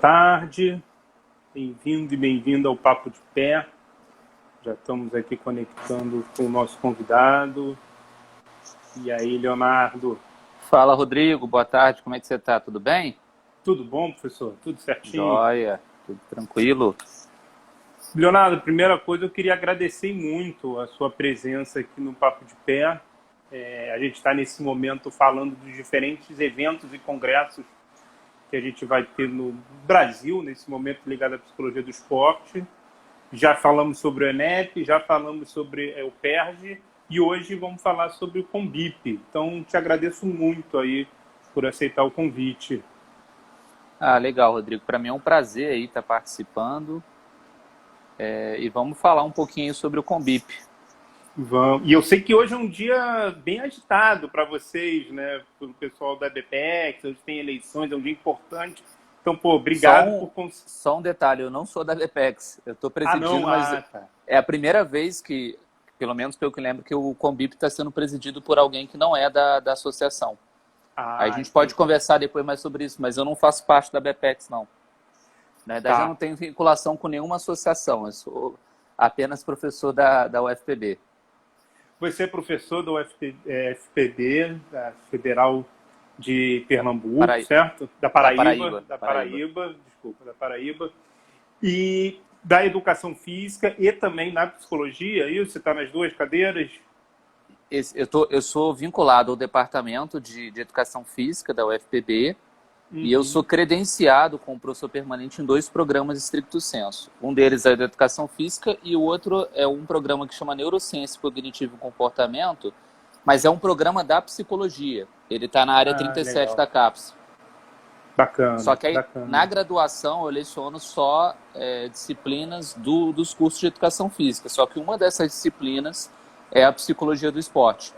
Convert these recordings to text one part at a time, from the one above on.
Tarde, bem-vindo e bem-vinda ao Papo de Pé. Já estamos aqui conectando com o nosso convidado. E aí, Leonardo? Fala, Rodrigo. Boa tarde. Como é que você está? Tudo bem? Tudo bom, professor? Tudo certinho? Joia. Tudo tranquilo? Leonardo, primeira coisa, eu queria agradecer muito a sua presença aqui no Papo de Pé. A gente está nesse momento falando dos diferentes eventos e congressos que a gente vai ter no Brasil, nesse momento ligado à psicologia do esporte. Já falamos sobre o ENEP, já falamos sobre o PERJ e hoje vamos falar sobre o Combip. Então, te agradeço muito aí por aceitar o convite. Ah, legal, Rodrigo. Para mim é um prazer aí estar participando. E vamos falar um pouquinho sobre o Combip. Vamos. E eu sei que hoje é um dia bem agitado para vocês, né? Para o pessoal da BPEX, hoje tem eleições, é um dia importante. Então, pô, Só obrigado um, por... só um detalhe, eu não sou da Apex. Eu estou Ah, não? presidindo, mas Ah, tá. é a primeira vez que, pelo menos pelo que eu lembro, que o Combip está sendo presidido por alguém que não é da associação. Aí a Ah, gente pode entendi. conversar depois mais sobre isso, mas eu não faço parte da BPEX, não. Na verdade, eu não Tá. tenho vinculação com nenhuma associação, eu sou apenas professor da UFPB. Você é professor da FPB, da Federal de Pernambuco, certo? Da Da Paraíba, Paraíba, da Paraíba. Paraíba, desculpa, da Paraíba. E da educação física e também na psicologia, isso? Você está nas duas cadeiras? Eu sou vinculado ao Departamento de Educação Física da UFPB e eu Uhum. sou credenciado como professor permanente em dois programas stricto sensu. Um deles é da Educação Física e o outro é um programa que chama Neurociência Cognitivo e Comportamento, mas é um programa da psicologia. Ele está na área Ah, 37 legal. da CAPES. Só Bacana, que aí, na bacana. graduação, eu leciono só disciplinas dos cursos de educação física. Só que uma dessas disciplinas é a psicologia do esporte.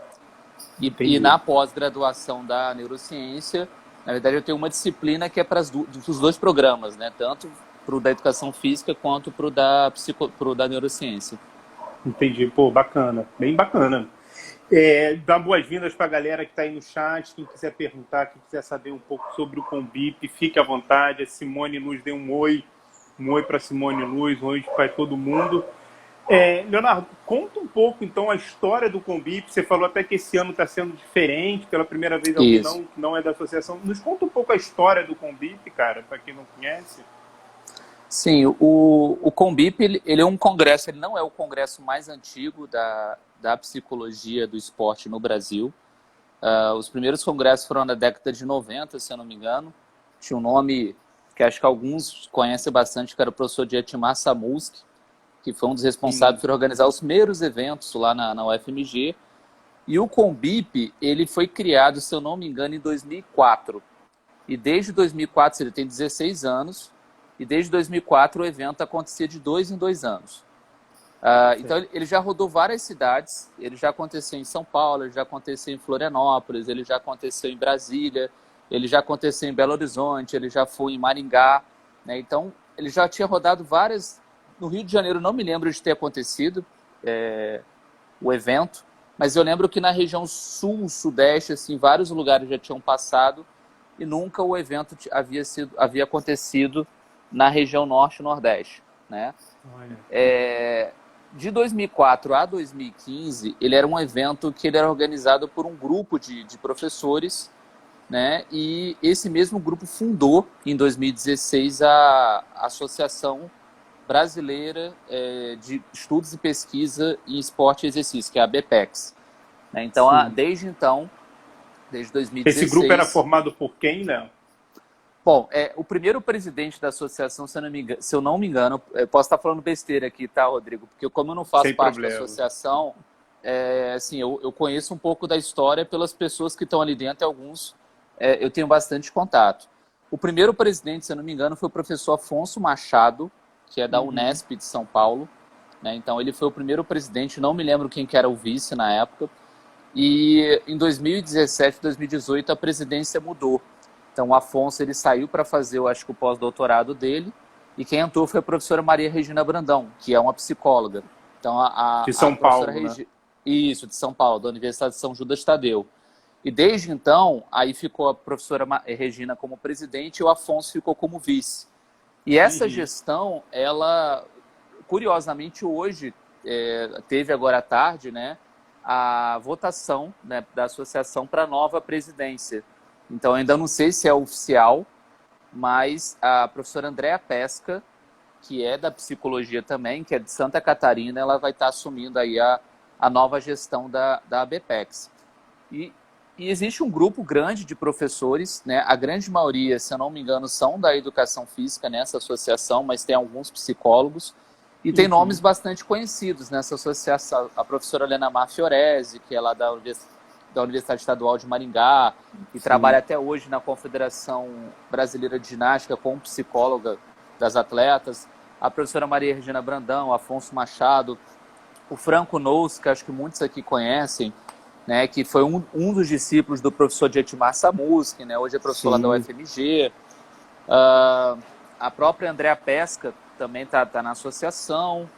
E Entendi. na pós-graduação da neurociência, na verdade, eu tenho uma disciplina que é para os dois programas, né? Tanto para o da educação física quanto para o da neurociência. Entendi. Pô, bacana. Bem bacana. Dá boas-vindas para a galera que está aí no chat. Quem quiser perguntar, quem quiser saber um pouco sobre o Combip, fique à vontade. A Simone Luz deu um oi para Simone Luz, um oi para todo mundo. Leonardo, conta um pouco então a história do Combip. Você falou até que esse ano está sendo diferente, pela primeira vez alguém Isso. não é da associação. Nos conta um pouco a história do Combip, cara, para quem não conhece. Sim, o Combip ele é um congresso, ele não é o congresso mais antigo da psicologia do esporte no Brasil. Os primeiros congressos foram na década de 90, se eu não me engano. Tinha um nome que acho que alguns conhecem bastante, que era o professor Dietimar Samulski, que foi um dos responsáveis Sim. por organizar os primeiros eventos lá na UFMG. E o Combip, ele foi criado, se eu não me engano, em 2004. E desde 2004, ele tem 16 anos, e desde 2004 o evento acontecia de 2 em 2 anos. Então ele já rodou várias cidades, ele já aconteceu em São Paulo, ele já aconteceu em Florianópolis, ele já aconteceu em Brasília, ele já aconteceu em Belo Horizonte, ele já foi em Maringá, né? Então ele já tinha rodado várias. No Rio de Janeiro não me lembro de ter acontecido o evento, mas eu lembro que na região sul, sudeste, assim, vários lugares já tinham passado e nunca o evento havia acontecido na região norte e nordeste, né? Olha. De 2004 a 2015, ele era um evento que ele era organizado por um grupo de professores, né? E esse mesmo grupo fundou, em 2016, a Associação Brasileira de Estudos e Pesquisa em Esporte e Exercício, que é a BPEX. Né? Então, Sim. desde Esse grupo era 2016... formado por quem, Léo? Bom, o primeiro presidente da associação, se eu não me engano, eu posso estar falando besteira aqui, tá, Rodrigo? Porque como eu não faço Sem parte da problema. associação, assim, eu conheço um pouco da história pelas pessoas que estão ali dentro, e alguns eu tenho bastante contato. O primeiro presidente, se eu não me engano, foi o professor Afonso Machado, que é da Uhum. Unesp de São Paulo. Né? Então, ele foi o primeiro presidente, não me lembro quem que era o vice na época. E em 2017, 2018, a presidência mudou. Então, o Afonso ele saiu para fazer, eu acho que o pós-doutorado dele, e quem entrou foi a professora Maria Regina Brandão, que é uma psicóloga. Então, De a São professora Paulo, né? Regina... Isso, de São Paulo, da Universidade de São Judas Tadeu. E desde então, aí ficou a professora Regina como presidente e o Afonso ficou como vice. E essa gestão, ela, curiosamente, hoje, teve agora à tarde, né, a votação, né, da associação para a nova presidência. Então, ainda não sei se é oficial, mas a professora Andréa Pesca, que é da psicologia também, que é de Santa Catarina, ela vai estar assumindo aí a nova gestão da ABPEX. E existe um grupo grande de professores, né? A grande maioria, se eu não me engano, são da educação física nessa associação, mas tem alguns psicólogos e tem nomes bastante conhecidos nessa associação. A professora Helena Mar Fiorese, que é lá da Universidade Estadual de Maringá, e trabalha até hoje na Confederação Brasileira de Ginástica como psicóloga das atletas. A professora Maria Regina Brandão, Afonso Machado, o Franco Nous, que acho que muitos aqui conhecem, né, que foi um dos discípulos do professor Dietimar Samuski, né, hoje é professor lá da UFMG. A própria Andréa Pesca também está na associação.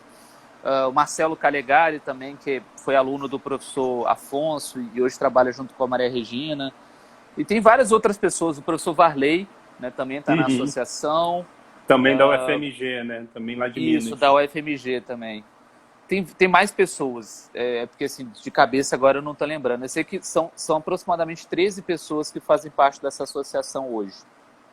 O Marcelo Calegari também, que foi aluno do professor Afonso e hoje trabalha junto com a Maria Regina. E tem várias outras pessoas. O professor Varley, né, também está na associação. Também da UFMG, né? Também lá de Minas. Isso, da UFMG também. Tem mais pessoas, porque assim, de cabeça agora eu não estou lembrando. Eu sei que são aproximadamente 13 pessoas que fazem parte dessa associação hoje.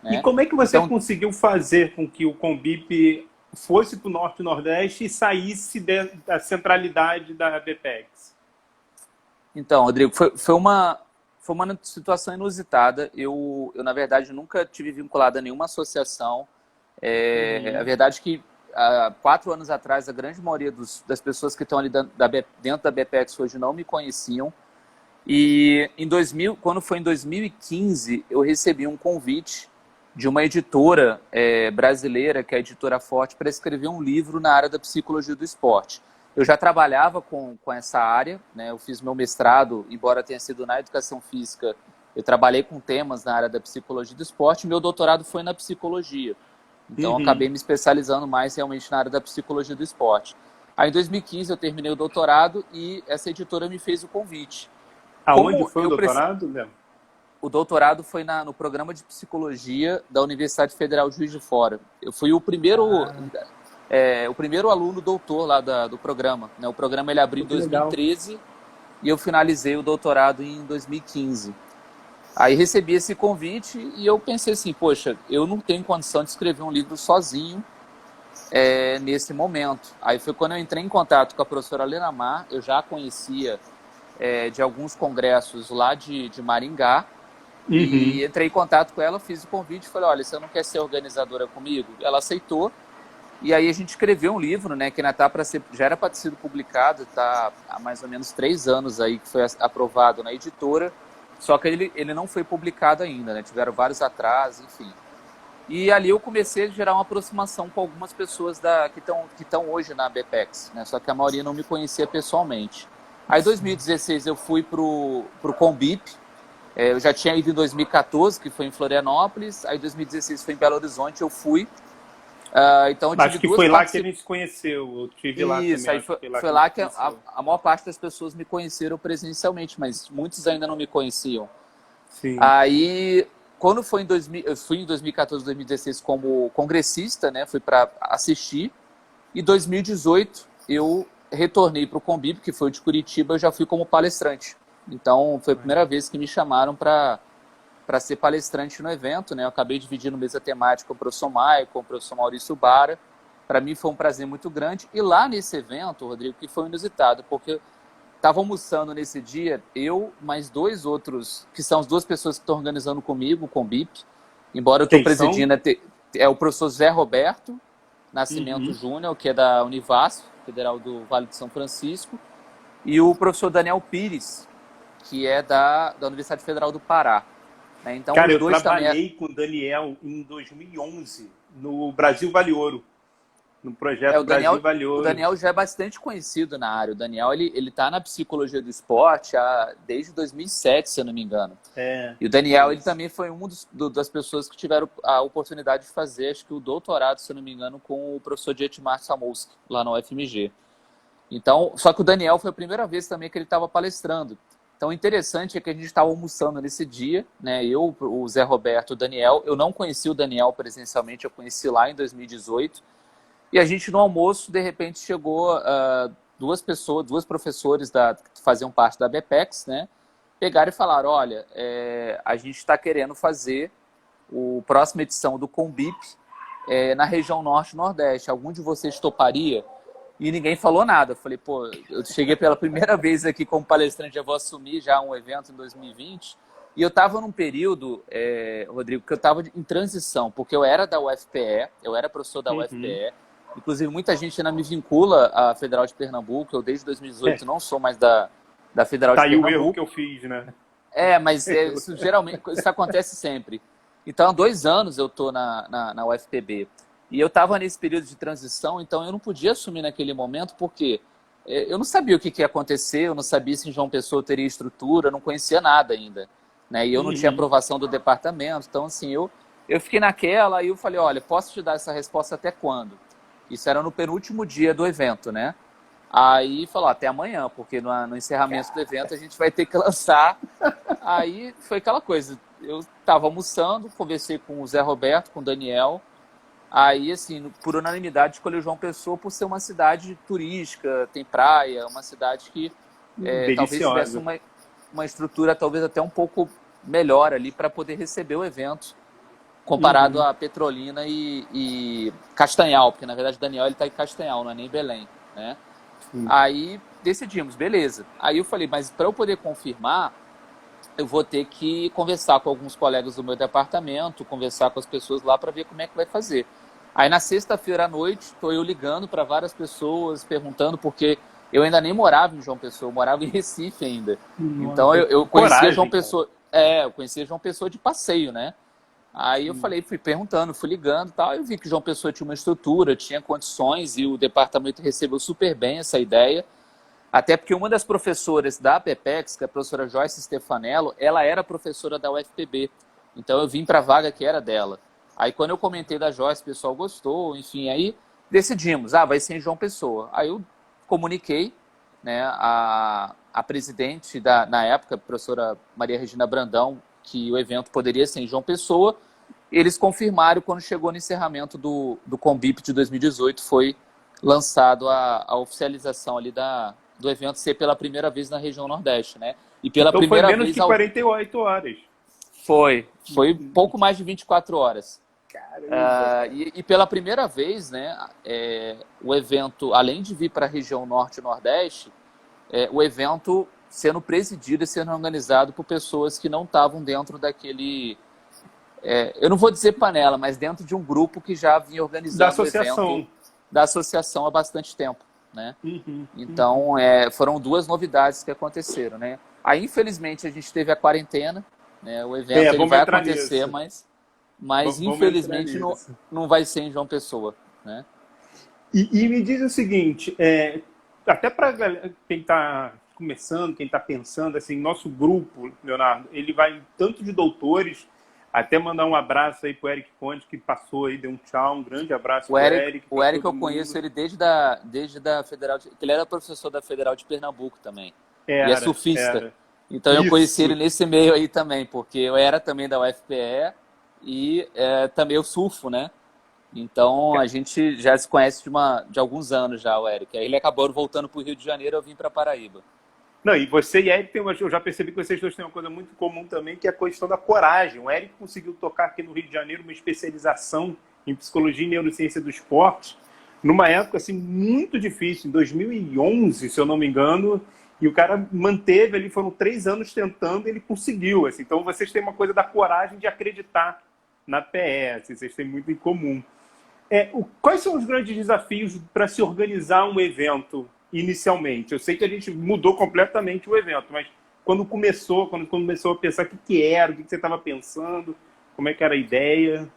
Né? E como é que você conseguiu fazer com que o Combip fosse para o Norte e Nordeste e saísse da centralidade da ABPEX? Então, Rodrigo, foi uma situação inusitada. Eu, na verdade, nunca tive vinculado a nenhuma associação. A verdade é que há 4 anos atrás, a grande maioria das pessoas que estão ali dentro da BPEX hoje não me conheciam. E quando foi em 2015, eu recebi um convite de uma editora brasileira, que é a Editora Forte, para escrever um livro na área da psicologia do esporte. Eu já trabalhava com essa área, né? Eu fiz meu mestrado, embora tenha sido na educação física, eu trabalhei com temas na área da psicologia do esporte, meu doutorado foi na psicologia. Então, eu acabei me especializando mais realmente na área da psicologia do esporte. Aí, em 2015, eu terminei o doutorado e essa editora me fez o convite. Aonde foi o doutorado, Léo? O doutorado foi no programa de psicologia da Universidade Federal de Juiz de Fora. Eu fui o primeiro aluno doutor lá do programa. Né? O programa ele abriu em 2013 e eu finalizei o doutorado em 2015. Aí recebi esse convite e eu pensei assim, poxa, eu não tenho condição de escrever um livro sozinho nesse momento. Aí foi quando eu entrei em contato com a professora Helena Mar, eu já a conhecia de alguns congressos lá de Maringá, e entrei em contato com ela, fiz o convite e falei, olha, você não quer ser organizadora comigo? Ela aceitou, e aí a gente escreveu um livro, né, que já era para ter sido publicado, está há mais ou menos 3 anos aí, que foi aprovado na editora, só que ele não foi publicado ainda, né? Tiveram vários atrasos, enfim. E ali eu comecei a gerar uma aproximação com algumas pessoas que estão hoje na ABPEX, né? Só que a maioria não me conhecia pessoalmente. Aí em 2016 eu fui para o Combip, eu já tinha ido em 2014, que foi em Florianópolis, aí em 2016 foi em Belo Horizonte, eu fui. Então eu tive acho que foi lá que a gente se conheceu, eu estive lá também. Isso, aí foi lá que a maior parte das pessoas me conheceram presencialmente, mas muitos ainda não me conheciam. Sim. Aí, quando foi eu fui em 2014, 2016 como congressista, né, fui para assistir, e em 2018 eu retornei para o Combip, que foi o de Curitiba, eu já fui como palestrante. Então, foi a primeira vez que me chamaram para ser palestrante no evento, né? Eu acabei dividindo mesa temática com o professor Maicon, com o professor Maurício Bara. Para mim foi um prazer muito grande. E lá nesse evento, Rodrigo, que foi inusitado, porque estava almoçando nesse dia, eu, mais 2 outros, que são as 2 pessoas que estão organizando comigo, o Combip, embora eu estou presidindo, é o professor Zé Roberto Nascimento Júnior, que é da Univasf, Federal do Vale de São Francisco, e o professor Daniel Pires, que é da Universidade Federal do Pará. Então, cara, eu trabalhei com o Daniel em 2011, no Brasil Vale Ouro, no projeto Brasil Vale Ouro. O Daniel já é bastante conhecido na área. O Daniel ele está na psicologia do esporte desde 2007, se eu não me engano. E o Daniel ele também foi das pessoas que tiveram a oportunidade de fazer, acho que o doutorado, se eu não me engano, com o professor Dietimar Samuski, lá na UFMG. Então, só que o Daniel foi a primeira vez também que ele estava palestrando. Então, o interessante é que a gente estava almoçando nesse dia, né? Eu, o Zé Roberto, o Daniel. Eu não conheci o Daniel presencialmente, eu conheci lá em 2018. E a gente, no almoço, de repente, chegou duas pessoas, duas professores que faziam parte da BPEX, né? Pegaram e falaram, olha, a gente está querendo fazer a próxima edição do Combip na região Norte e Nordeste. Algum de vocês toparia? E ninguém falou nada. Eu falei, pô, eu cheguei pela primeira vez aqui como palestrante, já vou assumir já um evento em 2020. E eu estava num período, Rodrigo, que eu estava em transição, porque eu era da UFPE, eu era professor da UFPE. Inclusive, muita gente ainda me vincula à Federal de Pernambuco. Eu, desde 2018, não sou mais da Federal de Pernambuco. Tá aí o erro que eu fiz, né? Mas isso, geralmente, isso acontece sempre. Então, há 2 anos eu estou na UFPB. E eu estava nesse período de transição, então eu não podia assumir naquele momento, porque eu não sabia o que ia acontecer, eu não sabia se em João Pessoa teria estrutura, eu não conhecia nada ainda, né? E eu não tinha aprovação do departamento. Então, assim, eu fiquei naquela, e eu falei, olha, posso te dar essa resposta até quando? Isso era no penúltimo dia do evento, né? Aí falou, até amanhã, porque no encerramento do evento a gente vai ter que lançar. Aí foi aquela coisa, eu estava almoçando, conversei com o Zé Roberto, com o Daniel. Aí, assim, por unanimidade, escolheu João Pessoa por ser uma cidade turística, tem praia, uma cidade que talvez tivesse uma estrutura talvez até um pouco melhor ali para poder receber o evento, comparado a Petrolina e Castanhal, porque na verdade o Daniel está em Castanhal, não é nem Belém, né? Aí decidimos, beleza. Aí eu falei, mas para eu poder confirmar, eu vou ter que conversar com alguns colegas do meu departamento, conversar com as pessoas lá para ver como é que vai fazer. Aí na sexta-feira à noite, estou eu ligando para várias pessoas, perguntando, porque eu ainda nem morava em João Pessoa, eu morava em Recife ainda. Então eu conhecia João Pessoa, eu conhecia João Pessoa de passeio, né? Aí eu falei, fui perguntando, fui ligando e tal, eu vi que João Pessoa tinha uma estrutura, tinha condições, e o departamento recebeu super bem essa ideia. Até porque uma das professoras da PEPEX, que é a professora Joyce Stefanello, ela era professora da UFPB. Então eu vim para a vaga que era dela. Aí quando eu comentei da Joyce, o pessoal gostou, enfim, aí decidimos, vai ser em João Pessoa. Aí eu comuniquei, né, a presidente na época, a professora Maria Regina Brandão, que o evento poderia ser em João Pessoa. Eles confirmaram quando chegou no encerramento do Combip de 2018, foi lançado a oficialização ali do evento ser pela primeira vez na região Nordeste, né? E pela então primeira foi menos de 48 horas. Foi pouco mais de 24 horas. E pela primeira vez, né, o evento, além de vir para a região Norte e Nordeste, o evento sendo presidido e sendo organizado por pessoas que não estavam dentro daquele... eu não vou dizer panela, mas dentro de um grupo que já vinha organizando o evento da associação há bastante tempo, né? Então, foram 2 novidades que aconteceram, né? Aí, infelizmente, a gente teve a quarentena, né? O evento ele vai acontecer, mas infelizmente não vai ser em João Pessoa, né? E me diz o seguinte, até para quem está começando, quem está pensando, assim, nosso grupo, Leonardo, ele vai tanto de doutores, até mandar um abraço aí pro Eric Conde, que passou aí, deu um tchau, um grande abraço pro Eric. O Eric eu conheço ele desde da Federal, ele era professor da Federal de Pernambuco também, e é surfista. Então eu conheci ele nesse meio aí também, porque eu era também da UFPE e também eu surfo, né? Então a gente já se conhece de alguns anos já, o Eric. Aí ele acabou voltando para o Rio de Janeiro, eu vim para Paraíba. Não, e você e Eric, eu já percebi que vocês dois têm uma coisa muito comum também, que é a questão da coragem. O Eric conseguiu tocar aqui no Rio de Janeiro uma especialização em psicologia e neurociência do esporte, numa época assim, muito difícil, em 2011, se eu não me engano, e o cara manteve ali, foram 3 anos tentando, e ele conseguiu. Assim. Então vocês têm uma coisa da coragem de acreditar na PE, assim, vocês têm muito em comum. Quais são os grandes desafios para se organizar um evento inicialmente? Eu sei que a gente mudou completamente o evento, mas quando começou a pensar o que era, o que você estava pensando, como é que era a ideia?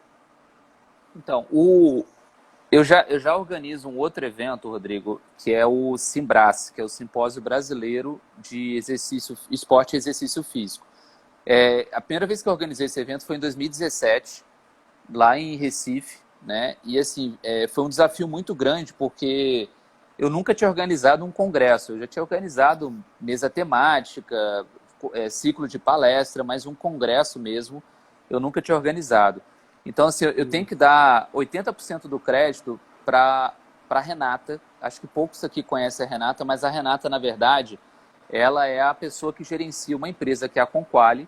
Então, eu já organizo um outro evento, Rodrigo, que é o Simbras, que é o Simpósio Brasileiro de Esporte e Exercício Físico. A primeira vez que eu organizei esse evento foi em 2017, lá em Recife, né? E assim, foi um desafio muito grande, porque eu nunca tinha organizado um congresso. Eu já tinha organizado mesa temática, ciclo de palestra, mas um congresso mesmo, eu nunca tinha organizado. Então, assim, eu tenho que dar 80% do crédito para a Renata. Acho que poucos aqui conhecem a Renata, mas a Renata, na verdade, ela é a pessoa que gerencia uma empresa que é a Conquali.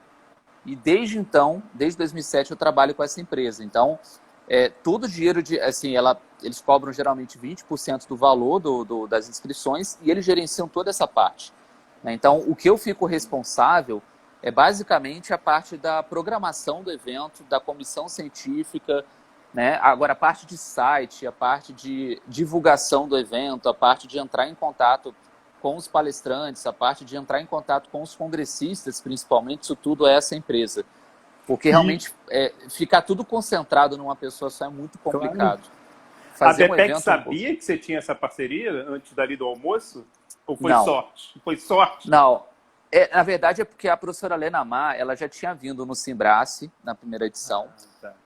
E desde então, desde 2007, eu trabalho com essa empresa. Então, todo o dinheiro, assim, eles cobram geralmente 20% do valor das inscrições e eles gerenciam toda essa parte, né? Então, o que eu fico responsável é basicamente a parte da programação do evento, da comissão científica, né? Agora, a parte de site, a parte de divulgação do evento, a parte de entrar em contato com os palestrantes, a parte de entrar em contato com os congressistas, principalmente, isso tudo é essa empresa. Porque realmente ficar tudo concentrado numa pessoa só é muito complicado. Claro. A BPEC sabia que você tinha essa parceria antes dali do almoço? Ou foi sorte? Foi sorte? Não. Na verdade, é porque a professora Lena Mar, ela já tinha vindo no Simbrace, na primeira edição,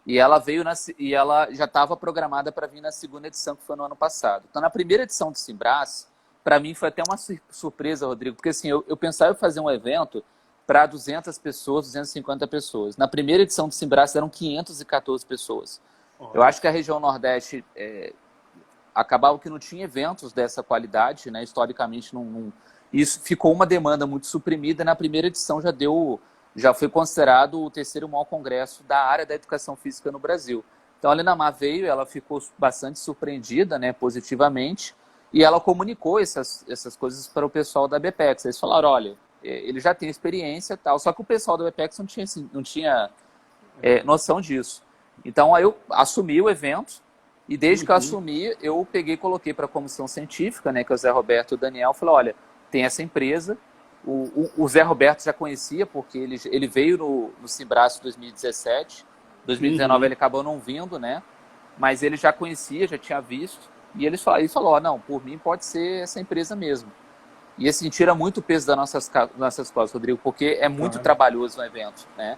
e ela veio e ela já estava programada para vir na segunda edição, que foi no ano passado. Então, na primeira edição do Simbrace, para mim foi até uma surpresa, Rodrigo, porque assim, eu pensava em fazer um evento para 200 pessoas, 250 pessoas. Na primeira edição do Simbrace eram 514 pessoas. Eu acho que a região Nordeste acabava que não tinha eventos dessa qualidade, né? Historicamente, isso ficou uma demanda muito suprimida. Na primeira edição já foi considerado o terceiro maior congresso da área da educação física no Brasil. Então a Lena Mar veio, ela ficou bastante surpreendida, né, positivamente, e ela comunicou essas coisas para o pessoal da BPEX. Eles falaram, olha, ele já tem experiência e tal, só que o pessoal da BPEX não tinha noção disso. Então aí eu assumi o evento, e desde que eu assumi, eu peguei e coloquei para a comissão científica, né, que é o Zé Roberto e o Daniel, falei, olha, tem essa empresa, o Zé Roberto já conhecia, porque ele veio no Simbrace 2017, 2019 ele acabou não vindo, né, mas ele já conhecia, já tinha visto, e ele falou, não, por mim pode ser essa empresa mesmo. E assim, tira muito o peso das nossas costas, Rodrigo, porque é muito trabalhoso o evento, né?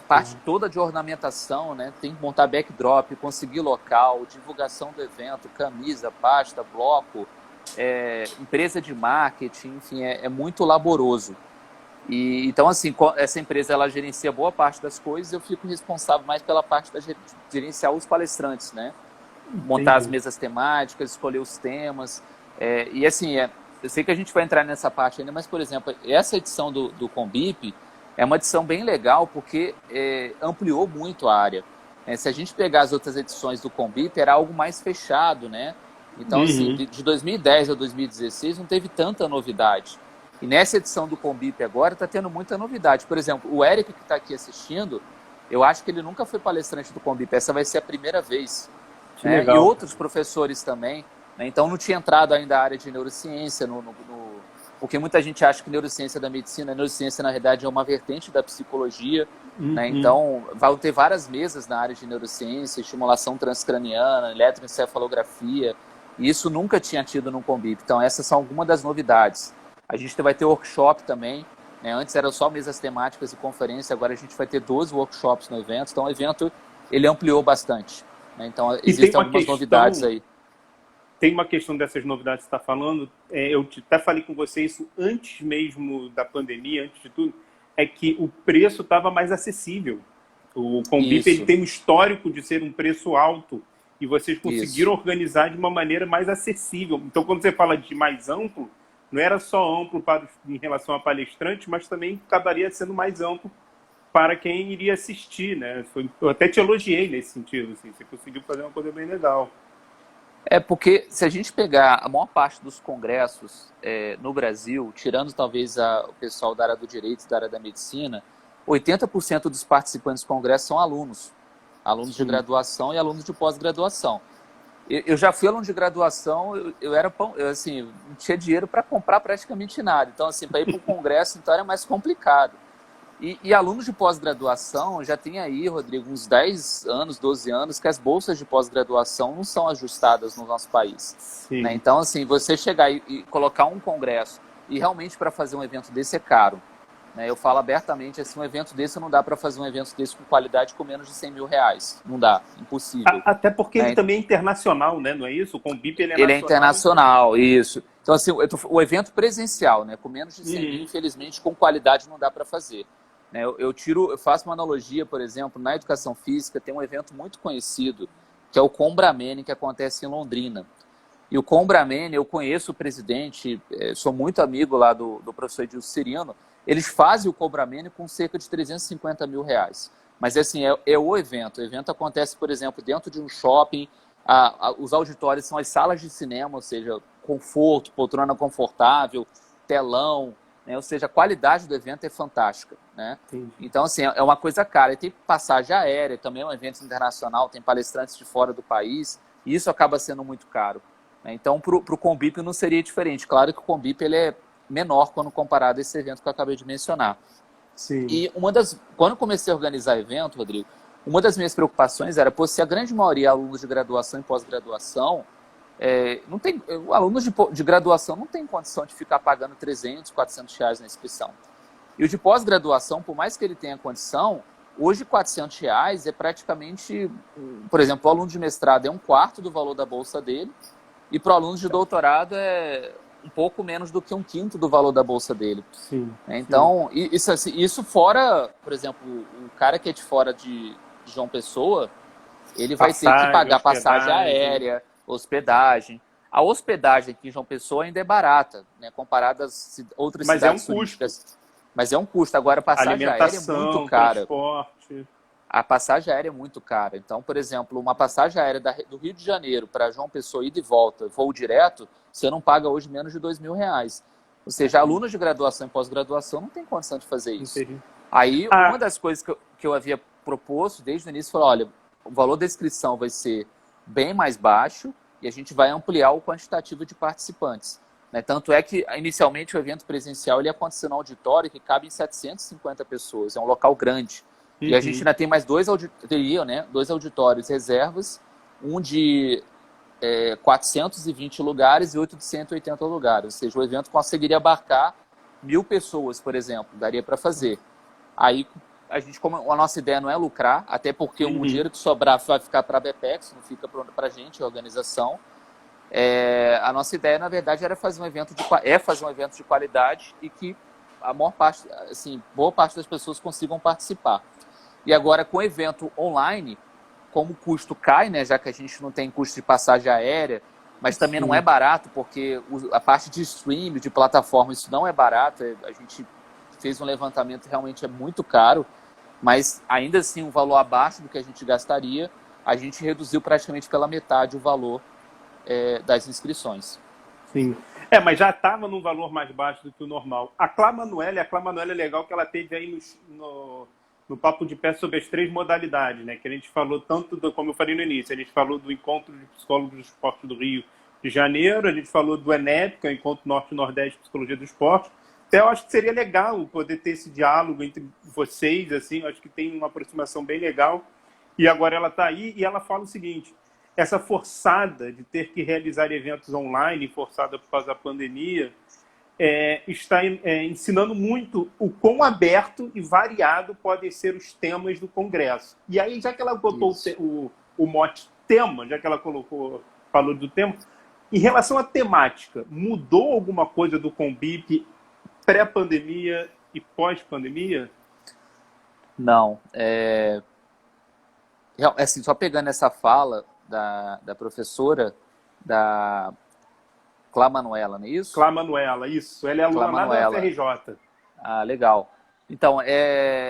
Parte toda de ornamentação, né? Tem que montar backdrop, conseguir local, divulgação do evento, camisa, pasta, bloco, empresa de marketing, enfim, é muito laboroso. E, então, assim, essa empresa ela gerencia boa parte das coisas, eu fico responsável mais pela parte de gerenciar os palestrantes, né? Montar as mesas temáticas, escolher os temas. E assim, eu sei que a gente vai entrar nessa parte ainda, mas, por exemplo, essa edição do Conbip é uma edição bem legal porque ampliou muito a área. Se a gente pegar as outras edições do Conbip, era algo mais fechado, né? Então, assim, de 2010 a 2016 não teve tanta novidade. E nessa edição do Conbip agora está tendo muita novidade. Por exemplo, o Eric que está aqui assistindo, eu acho que ele nunca foi palestrante do Conbip. Essa vai ser a primeira vez. Né? E outros professores também. Né? Então, não tinha entrado ainda a área de neurociência, porque muita gente acha que neurociência é da medicina. A neurociência, na verdade, é uma vertente da psicologia. Né? Então, vão ter várias mesas na área de neurociência, estimulação transcraniana, eletroencefalografia. E isso nunca tinha tido no Conbip. Então, essas são algumas das novidades. A gente vai ter workshop também. Né? Antes eram só mesas temáticas e conferência, agora a gente vai ter 12 workshops no evento. Então, o evento ele ampliou bastante. Né? Então, existem algumas novidades aí. Tem uma questão dessas novidades que você está falando. Eu até falei com você isso antes mesmo da pandemia, antes de tudo, é que o preço estava mais acessível. O Conbip ele tem um histórico de ser um preço alto e vocês conseguiram organizar de uma maneira mais acessível. Então, quando você fala de mais amplo, não era só amplo em relação a palestrantes, mas também acabaria sendo mais amplo para quem iria assistir, né? Eu até te elogiei nesse sentido, assim, você conseguiu fazer uma coisa bem legal. Porque se a gente pegar a maior parte dos congressos no Brasil, tirando talvez o pessoal da área do direito, da área da medicina, 80% dos participantes do congresso são alunos. Alunos de graduação e alunos de pós-graduação. Eu já fui aluno de graduação, eu não tinha dinheiro para comprar praticamente nada. Então, assim, para ir para o congresso, então era mais complicado. E alunos de pós-graduação já tem aí, Rodrigo, uns 10 anos, 12 anos, que as bolsas de pós-graduação não são ajustadas no nosso país. Né? Então, assim, você chegar e colocar um congresso, e realmente para fazer um evento desse é caro. né? Eu falo abertamente, assim, um evento desse não dá para fazer um evento desse com qualidade com menos de R$100 mil. Não dá, impossível. Até porque ele Né? também é internacional, né? Não é isso? O Combip ele é Ele é nacional. internacional, isso. Então, assim, o evento presencial, né, com menos de 100 mil, Uhum. infelizmente, com qualidade não dá para fazer. Né? Eu faço uma analogia, por exemplo, na educação física tem um evento muito conhecido, que é o Combramene, que acontece em Londrina. E o Combramene, eu conheço o presidente, sou muito amigo lá do professor Edilson Cirino, eles fazem o Combramene com cerca de R$350 mil. Mas, assim, é o evento. O evento acontece, por exemplo, dentro de um shopping, os auditórios são as salas de cinema, ou seja, conforto, poltrona confortável, telão, né? Ou seja, a qualidade do evento é fantástica, né? Então, assim, é uma coisa cara. E tem passagem aérea, também é um evento internacional, tem palestrantes de fora do país, e isso acaba sendo muito caro. Né? Então, para o Combip não seria diferente. Claro que o Combip ele é menor quando comparado a esse evento que eu acabei de mencionar. Sim. E quando eu comecei a organizar evento, Rodrigo, uma das minhas preocupações era, se a grande maioria é alunos de graduação e pós-graduação, alunos de graduação não tem condição de ficar pagando R$300, R$400 na inscrição. E o de pós-graduação, por mais que ele tenha condição, hoje R$400 é praticamente, por exemplo, o aluno de mestrado é um quarto do valor da bolsa dele, e para o aluno de doutorado é um pouco menos do que um quinto do valor da bolsa dele. Sim, então, isso fora, por exemplo, o cara que é de fora de João Pessoa, ele vai ter que pagar passagem aérea, hospedagem. A hospedagem aqui em João Pessoa ainda é barata, né, comparada às outras cidades turísticas. Mas é um custo. Agora, a passagem aérea é muito cara. Transporte. A passagem aérea é muito cara. Então, por exemplo, uma passagem aérea do Rio de Janeiro para João Pessoa, ida e volta, voo direto, você não paga hoje menos de R$2 mil. Ou seja, alunos de graduação e pós-graduação não tem condição de fazer isso. Entendi. Aí, uma das coisas que eu havia proposto desde o início foi, olha, o valor da inscrição vai ser bem mais baixo e a gente vai ampliar o quantitativo de participantes. Né? Tanto é que, inicialmente, o evento presencial ele ia acontecer no auditório que cabe em 750 pessoas. É um local grande. E a gente ainda tem mais dois auditórios reservas, um de 420 lugares e outro de 180 lugares. Ou seja, o evento conseguiria abarcar 1.000 pessoas, por exemplo, daria para fazer. Aí, a nossa ideia não é lucrar, até porque o dinheiro que sobrar vai ficar para a BPEX, não fica para a gente, a organização. A nossa ideia, na verdade, era fazer um evento de qualidade e que a maior parte, assim, boa parte das pessoas consigam participar. E agora, com o evento online, como o custo cai, né, já que a gente não tem custo de passagem aérea, mas também não é barato, porque a parte de streaming, de plataforma, isso não é barato. A gente fez um levantamento, realmente é muito caro, mas ainda assim, um valor abaixo do que a gente gastaria, a gente reduziu praticamente pela metade o valor das inscrições. Sim. Mas já estava num valor mais baixo do que o normal. A Clá Manoela é legal que ela teve aí no Papo de Pé sobre as 3 modalidades, né? Que a gente falou tanto, como eu falei no início, a gente falou do Encontro de Psicólogos do Esporte do Rio de Janeiro, a gente falou do ENEP, que é o Encontro Norte e Nordeste de Psicologia do Esporte. Então, eu acho que seria legal poder ter esse diálogo entre vocês, assim, eu acho que tem uma aproximação bem legal. E agora ela está aí e ela fala o seguinte: essa forçada de ter que realizar eventos online, forçada por causa da pandemia, está ensinando muito o quão aberto e variado podem ser os temas do Congresso. E aí, já que ela botou o mote tema, já que ela falou do tema, em relação à temática, mudou alguma coisa do Combip pré-pandemia e pós-pandemia? Não. Assim, só pegando essa fala da professora, da Clá Manoela, não é isso? Clá Manoela, isso. Ela é aluna lá da UFRJ. Ah, legal. Então,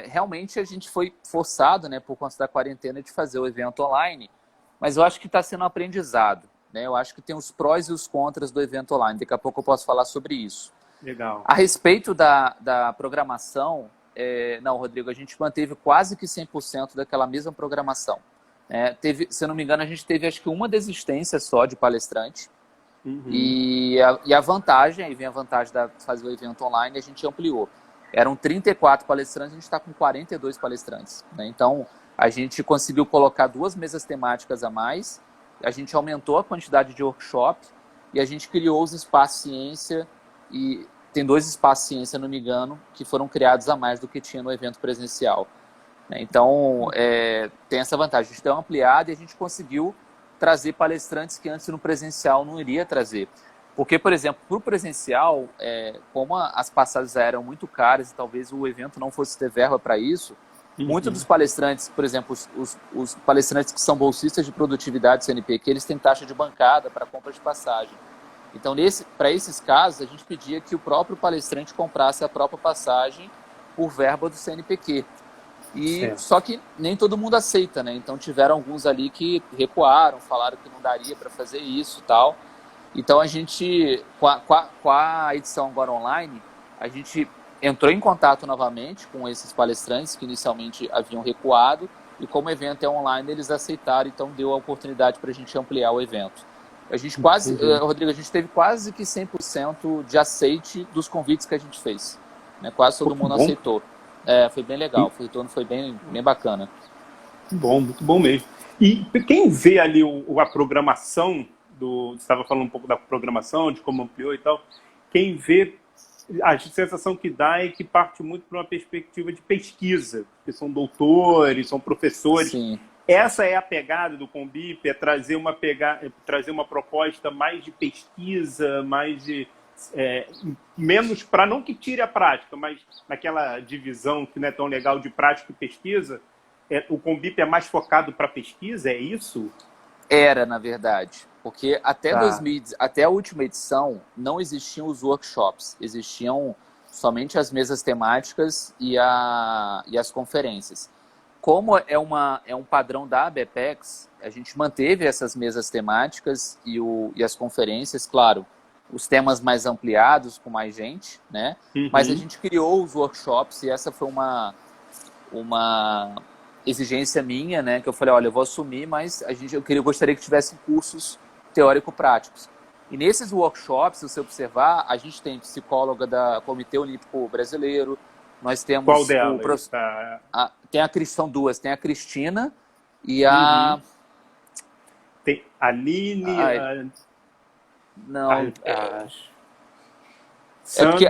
realmente a gente foi forçado, né, por conta da quarentena, de fazer o evento online, mas eu acho que está sendo um aprendizado. Né? Eu acho que tem os prós e os contras do evento online. Daqui a pouco eu posso falar sobre isso. Legal. A respeito da programação, não, Rodrigo, a gente manteve quase que 100% daquela mesma programação. Se eu não me engano, a gente teve acho que uma desistência só de palestrante. E a vantagem, aí vem a vantagem de fazer o evento online, a gente ampliou. Eram 34 palestrantes, a gente está com 42 palestrantes. Né? Então, a gente conseguiu colocar 2 mesas temáticas a mais, a gente aumentou a quantidade de workshop e a gente criou os espaços ciência e tem 2 espaços ciência, não me engano, que foram criados a mais do que tinha no evento presencial. Né? Então, tem essa vantagem. A gente deu uma ampliada e a gente conseguiu trazer palestrantes que antes no presencial não iria trazer. Porque, por exemplo, para o presencial, como as passagens eram muito caras e talvez o evento não fosse ter verba para isso, muitos dos palestrantes, por exemplo, os palestrantes que são bolsistas de produtividade CNPq, eles têm taxa de bancada para compra de passagem. Então, para esses casos, a gente pedia que o próprio palestrante comprasse a própria passagem por verba do CNPq. Só que nem todo mundo aceita, né? Então, tiveram alguns ali que recuaram, falaram que não daria para fazer isso e tal. Então, a gente, com a edição agora online, a gente entrou em contato novamente com esses palestrantes que inicialmente haviam recuado e como o evento é online, eles aceitaram, então deu a oportunidade para a gente ampliar o evento. A gente Rodrigo, a gente teve quase que 100% de aceite dos convites que a gente fez. Né? Quase todo mundo aceitou. Foi bem legal, o retorno foi bem bacana. Muito bom mesmo. E quem vê ali a programação, você estava falando um pouco da programação, de como ampliou e tal, quem vê, a sensação que dá é que parte muito para uma perspectiva de pesquisa, porque são doutores, são professores. Sim. Essa é a pegada do Combip, é trazer uma proposta mais de pesquisa, mais de menos, para não que tire a prática, mas naquela divisão que não é tão legal de prática e pesquisa, o Combip é mais focado para pesquisa, é isso? Era, na verdade, porque até a última edição não existiam os workshops, existiam somente as mesas temáticas e as conferências. Como é um padrão da ABPEX, a gente manteve essas mesas temáticas e as conferências, claro, os temas mais ampliados, com mais gente, né? Mas a gente criou os workshops e essa foi uma exigência minha, né? Que eu falei, olha, eu vou assumir, mas eu gostaria que tivesse cursos teórico-práticos. E nesses workshops, se você observar, a gente tem psicóloga da Comitê Olímpico Brasileiro, nós temos... Qual delas? São 2, tem a Cristina e a... Tem a Aline... Não, porque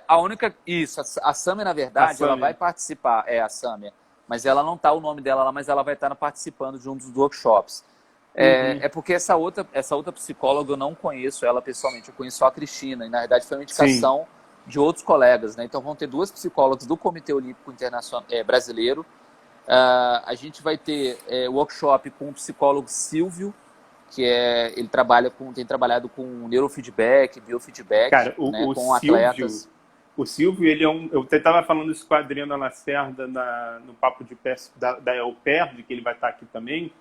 a única... Isso, a Sâmia, na verdade, ela vai participar, a Sâmia, mas ela não está o nome dela lá, mas ela vai estar participando de um dos workshops. Porque essa outra psicóloga eu não conheço ela pessoalmente, eu conheço só a Cristina, e na verdade foi uma indicação de outros colegas, né? Então vão ter 2 psicólogas do Comitê Olímpico Internacional Brasileiro. A gente vai ter workshop com o psicólogo Silvio, que ele tem trabalhado com neurofeedback, biofeedback, cara, com atletas. O Silvio, ele eu estava falando isso com a Adriana Lacerda no Papo de Pé da ELPER, que ele vai estar aqui também.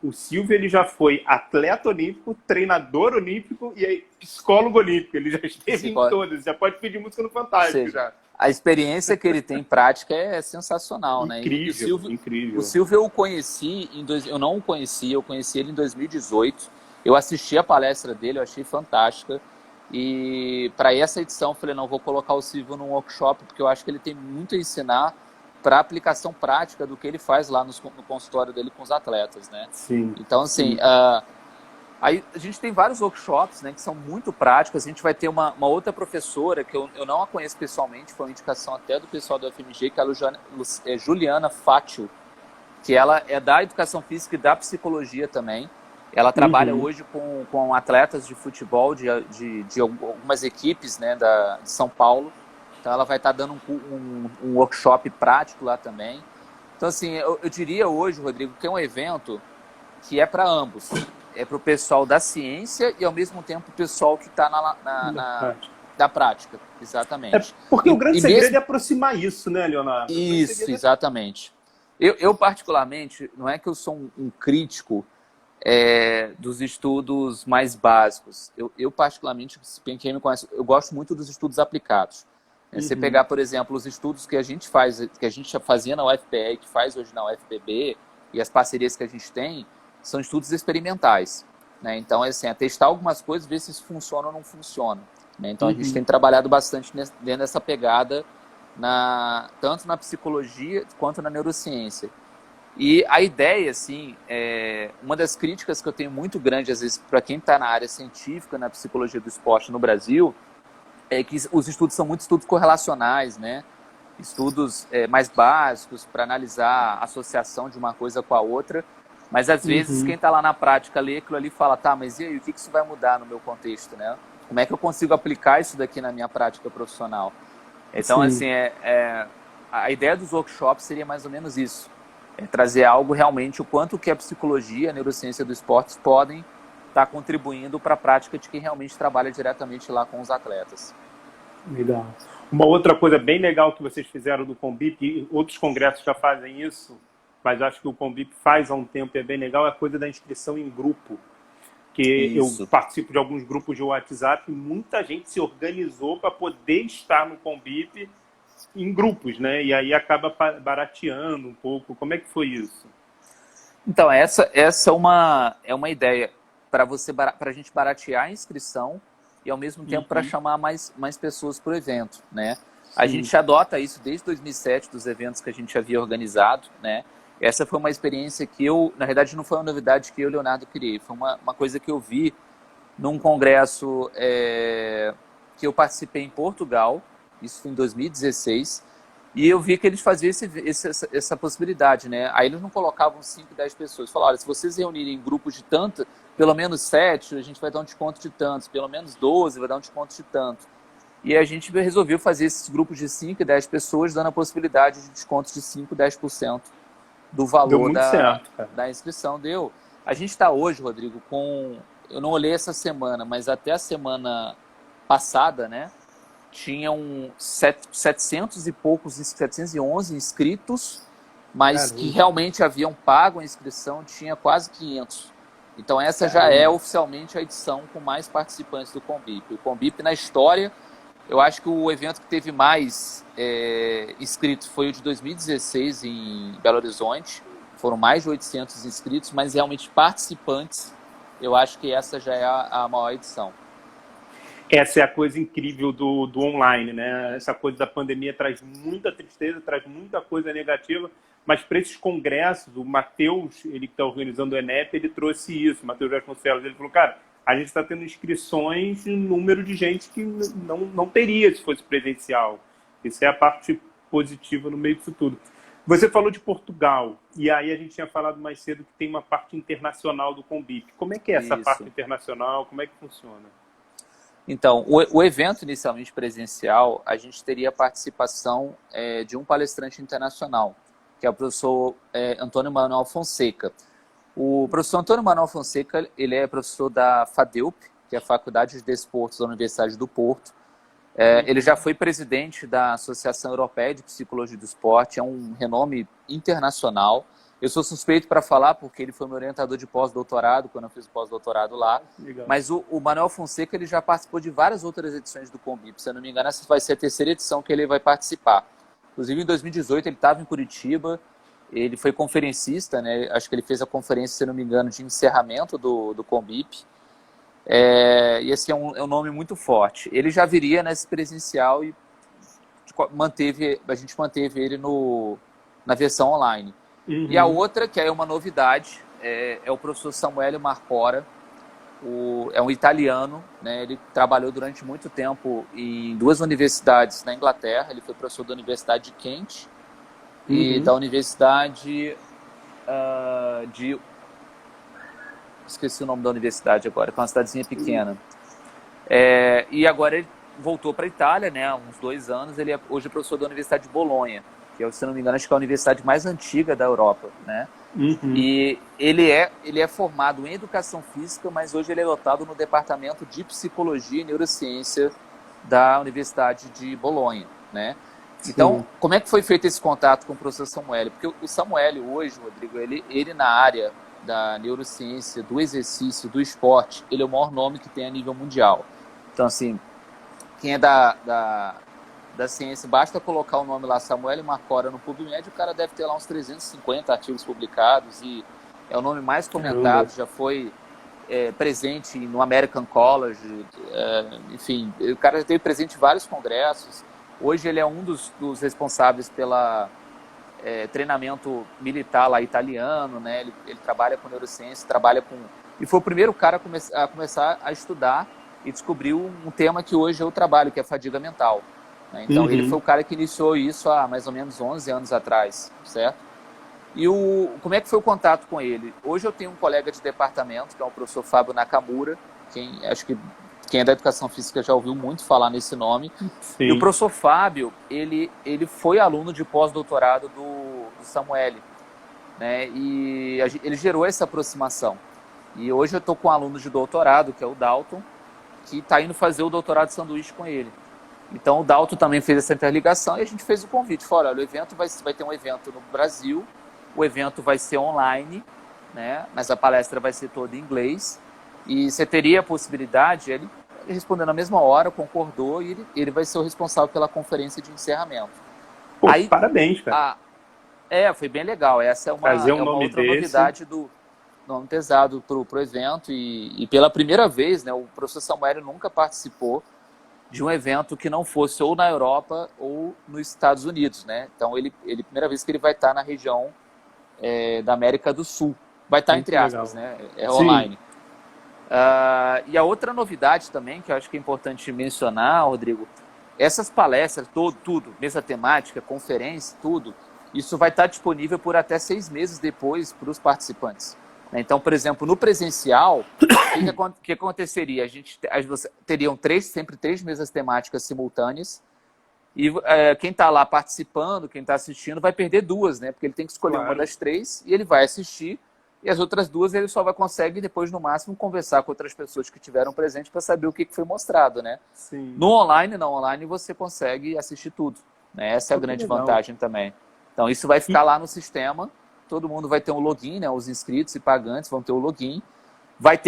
O Silvio, ele já foi atleta olímpico, treinador olímpico e psicólogo olímpico. Ele já esteve em todas, já pode pedir música no Fantástico. Já. A experiência que ele tem em prática é sensacional, né? Incrível. O Silvio eu conheci, eu não o conhecia, eu conheci ele em 2018. Eu assisti a palestra dele, eu achei fantástica. E para essa edição eu falei, não, vou colocar o Silvio num workshop, porque eu acho que ele tem muito a ensinar para a aplicação prática do que ele faz lá no consultório dele com os atletas, né? Sim. Então, assim, aí a gente tem vários workshops, né, que são muito práticos. A gente vai ter uma outra professora, que eu não a conheço pessoalmente, foi uma indicação até do pessoal do FMG, que é a Juliana Fátio, que ela é da Educação Física e da Psicologia também. Ela trabalha hoje com atletas de futebol de algumas equipes, né, de São Paulo. Então, ela vai estar dando um workshop prático lá também. Então, assim, eu diria hoje, Rodrigo, que é um evento que é para ambos. É para o pessoal da ciência e, ao mesmo tempo, o pessoal que está da prática. Exatamente. Porque o grande segredo é aproximar isso, né, Leonardo? Isso, exatamente. Eu, particularmente, não é que eu sou um crítico dos estudos mais básicos. Eu, particularmente, quem me conhece, eu gosto muito dos estudos aplicados. Você pegar, por exemplo, os estudos que a gente fazia na UFPE, que faz hoje na UFPB, e as parcerias que a gente tem, são estudos experimentais. Né? Então, assim, é testar algumas coisas, ver se isso funciona ou não funciona. Né? Então, a gente tem trabalhado bastante dentro dessa pegada, tanto na psicologia quanto na neurociência. E a ideia, assim, uma das críticas que eu tenho muito grande, às vezes, para quem está na área científica, na psicologia do esporte no Brasil, é que os estudos são muitos estudos correlacionais, né? Estudos mais básicos para analisar a associação de uma coisa com a outra, mas às vezes quem está lá na prática lê aquilo ali e fala, tá, mas e aí, o que isso vai mudar no meu contexto, né? Como é que eu consigo aplicar isso daqui na minha prática profissional? Então, Sim. assim, a ideia dos workshops seria mais ou menos isso, trazer algo realmente, o quanto que a psicologia, a neurociência do esporte podem estar contribuindo para a prática de quem realmente trabalha diretamente lá com os atletas. Legal. Uma outra coisa bem legal que vocês fizeram do Combip, e outros congressos já fazem isso, mas acho que o Combip faz há um tempo e é bem legal, é a coisa da inscrição em grupo. Que eu Isso. participo de alguns grupos de WhatsApp e muita gente se organizou para poder estar no Combip em grupos, né? E aí acaba barateando um pouco. Como é que foi isso? Então, essa é uma ideia para a gente baratear a inscrição e, ao mesmo tempo, para chamar mais pessoas para o evento, né? A gente adota isso desde 2007, dos eventos que a gente havia organizado, né? Essa foi uma experiência que na verdade, não foi uma novidade que eu, Leonardo, criei. Foi uma coisa que eu vi num congresso que eu participei em Portugal, isso foi em 2016, e eu vi que eles faziam essa possibilidade, né? Aí eles não colocavam 5, 10 pessoas. Falaram, olha, se vocês reunirem em grupos de tanto, pelo menos 7, a gente vai dar um desconto de tantos, pelo menos 12 vai dar um desconto de tanto. E a gente resolveu fazer esses grupos de 5 e 10 pessoas, dando a possibilidade de descontos de 5, 10% do Deu valor muito certo, cara. da inscrição. A gente está hoje, Rodrigo, eu não olhei essa semana, mas até a semana passada, né? Tinham 700 e poucos, 711 inscritos, mas Caramba. que realmente haviam pago a inscrição, tinha quase 500. Então essa já Caramba. é oficialmente a edição com mais participantes do Combip. O Combip, na história, eu acho que o evento que teve mais inscritos foi o de 2016 em Belo Horizonte. Foram mais de 800 inscritos, mas realmente participantes, eu acho que essa já é a maior edição. Essa é a coisa incrível do online, né? Essa coisa da pandemia traz muita tristeza, traz muita coisa negativa, mas para esses congressos, o Matheus, ele que está organizando o ENEP, ele trouxe isso, o Matheus Vasconcelos, ele falou, cara, a gente está tendo inscrições em número de gente que não teria se fosse presencial. Isso é a parte positiva no meio disso tudo. Você falou de Portugal, e aí a gente tinha falado mais cedo que tem uma parte internacional do Combip. Como é que é essa parte internacional? Como é que funciona? Então, o evento inicialmente presencial, a gente teria a participação de um palestrante internacional, que é o professor Antônio Manuel Fonseca. O professor Antônio Manuel Fonseca, ele é professor da FADEUP, que é a Faculdade de Desportos da Universidade do Porto. Ele já foi presidente da Associação Europeia de Psicologia do Esporte, é um renome internacional. Eu sou suspeito para falar porque ele foi meu orientador de pós-doutorado, quando eu fiz o pós-doutorado lá. Legal. Mas o Manuel Fonseca, ele já participou de várias outras edições do Combip. Se eu não me engano, essa vai ser a terceira edição que ele vai participar. Inclusive, em 2018, ele estava em Curitiba. Ele foi conferencista, né? Acho que ele fez a conferência, se não me engano, de encerramento do Combip. E esse é um nome muito forte. Ele já viria nesse presencial e a gente manteve ele na versão online. E a outra, que é uma novidade, é o professor Samuele Marcora. É um italiano, né? Ele trabalhou durante muito tempo em 2 universidades na Inglaterra. Ele foi professor da Universidade de Kent e da Universidade de... Esqueci o nome da universidade agora, que é uma cidadezinha pequena. E agora ele voltou para a Itália, né? Há uns 2 anos. Ele hoje é professor da Universidade de Bolonha, que, se não me engano, acho que é a universidade mais antiga da Europa, né? E ele é formado em Educação Física, mas hoje ele é lotado no Departamento de Psicologia e Neurociência da Universidade de Bolonha, né? Então, como é que foi feito esse contato com o professor Samuele? Porque o Samuele hoje, Rodrigo, ele na área da neurociência, do exercício, do esporte, ele é o maior nome que tem a nível mundial. Então, assim, quem é da ciência, basta colocar o nome lá, Samuele Marcora, no PubMed, o cara deve ter lá uns 350 artigos publicados e é o nome mais comentado, já foi presente no American College, enfim, o cara já teve presente em vários congressos. Hoje ele é um dos responsáveis pela treinamento militar lá italiano, né? Ele trabalha com neurociência, e foi o primeiro cara a começar a estudar e descobriu um tema que hoje eu trabalho, que é fadiga mental. Né? Então, ele foi o cara que iniciou isso há mais ou menos 11 anos atrás, certo? E como é que foi o contato com ele? Hoje eu tenho um colega de departamento, que é o professor Fábio Nakamura, acho que quem é da educação física já ouviu muito falar nesse nome. Sim. E o professor Fábio, ele foi aluno de pós-doutorado do Samuele, né? E ele gerou essa aproximação. E hoje eu estou com um aluno de doutorado, que é o Dalton, que está indo fazer o doutorado de sanduíche com ele. Então o Dalton também fez essa interligação e a gente fez o convite. Falou, olha, o evento vai ter um evento no Brasil, o evento vai ser online, né? Mas a palestra vai ser toda em inglês. E você teria a possibilidade, ele respondeu na mesma hora, concordou, e ele vai ser o responsável pela conferência de encerramento. Pô, aí, parabéns, cara. Foi bem legal. Essa é uma outra novidade do nome pesado pro evento. E pela primeira vez, né, o professor Samuel nunca participou de um evento que não fosse ou na Europa ou nos Estados Unidos, né? Então, primeira vez que ele vai estar na região da América do Sul. Vai estar entre aspas, né? É online. E a outra novidade também, que eu acho que é importante mencionar, Rodrigo, essas palestras, tudo, mesa temática, conferência, tudo, isso vai estar disponível por até 6 meses depois para os participantes. Então, por exemplo, no presencial, o que aconteceria? Teriam sempre 3 mesas temáticas simultâneas e quem está lá participando, quem está assistindo, vai perder 2, né? Porque ele tem que escolher uma das 3 e ele vai assistir. E as outras 2 ele só consegue depois, no máximo, conversar com outras pessoas que estiveram presentes para saber o que foi mostrado, né? Sim. No online você consegue assistir tudo. Né? Essa é a grande vantagem também. Então, isso vai ficar lá no sistema. Todo mundo vai ter um login, né? Os inscritos e pagantes vão ter o login. Vai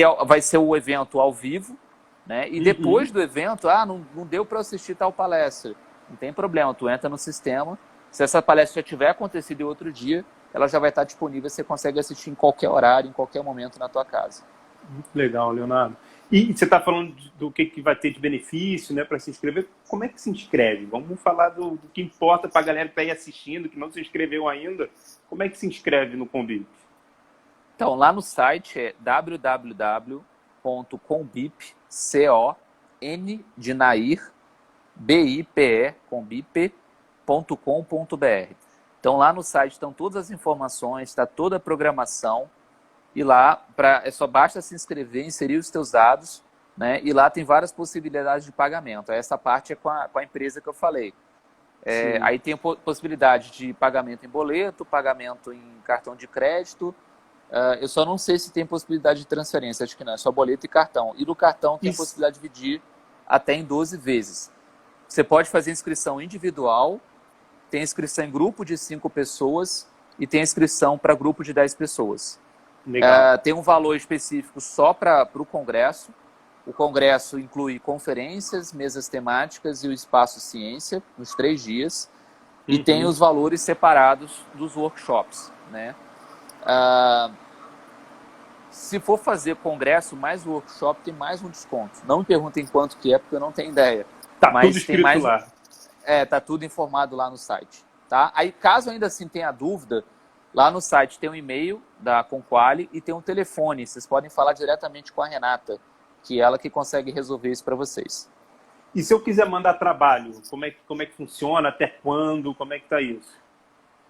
ser o evento ao vivo, né? E depois do evento, não deu para assistir tal palestra. Não tem problema, tu entra no sistema. Se essa palestra já tiver acontecido em outro dia, ela já vai estar disponível, você consegue assistir em qualquer horário, em qualquer momento na tua casa. Muito legal, Leonardo. E você está falando do que vai ter de benefício, né, para se inscrever. Como é que se inscreve? Vamos falar do que importa para a galera que está aí assistindo, que não se inscreveu ainda. Como é que se inscreve no Conbip? Então, lá no site é www.conbip, C-O-N de Nair, B-I-P-E, conbip.com.br. Então, lá no site estão todas as informações, está toda a programação. E lá, só basta se inscrever, inserir os teus dados, né? E lá tem várias possibilidades de pagamento. Essa parte é com a empresa que eu falei. Aí tem a possibilidade de pagamento em boleto, pagamento em cartão de crédito. Eu só não sei se tem possibilidade de transferência, acho que não, é só boleto e cartão. E no cartão tem a possibilidade de dividir até em 12 vezes. Você pode fazer inscrição individual, tem inscrição em grupo de 5 pessoas e tem inscrição para grupo de 10 pessoas. Tem um valor específico só para o Congresso. O Congresso inclui conferências, mesas temáticas e o Espaço Ciência, nos 3 dias. E tem os valores separados dos workshops. Né? Se for fazer congresso mais o workshop, tem mais um desconto. Não me perguntem quanto que é, porque eu não tenho ideia. Tá tudo escrito lá. Tá tudo informado lá no site. Tá? Aí, caso ainda assim tenha dúvida, lá no site tem um e-mail da Conquali e tem um telefone. Vocês podem falar diretamente com a Renata, que é ela que consegue resolver isso para vocês. E se eu quiser mandar trabalho, como é que funciona? Até quando? Como é que tá isso?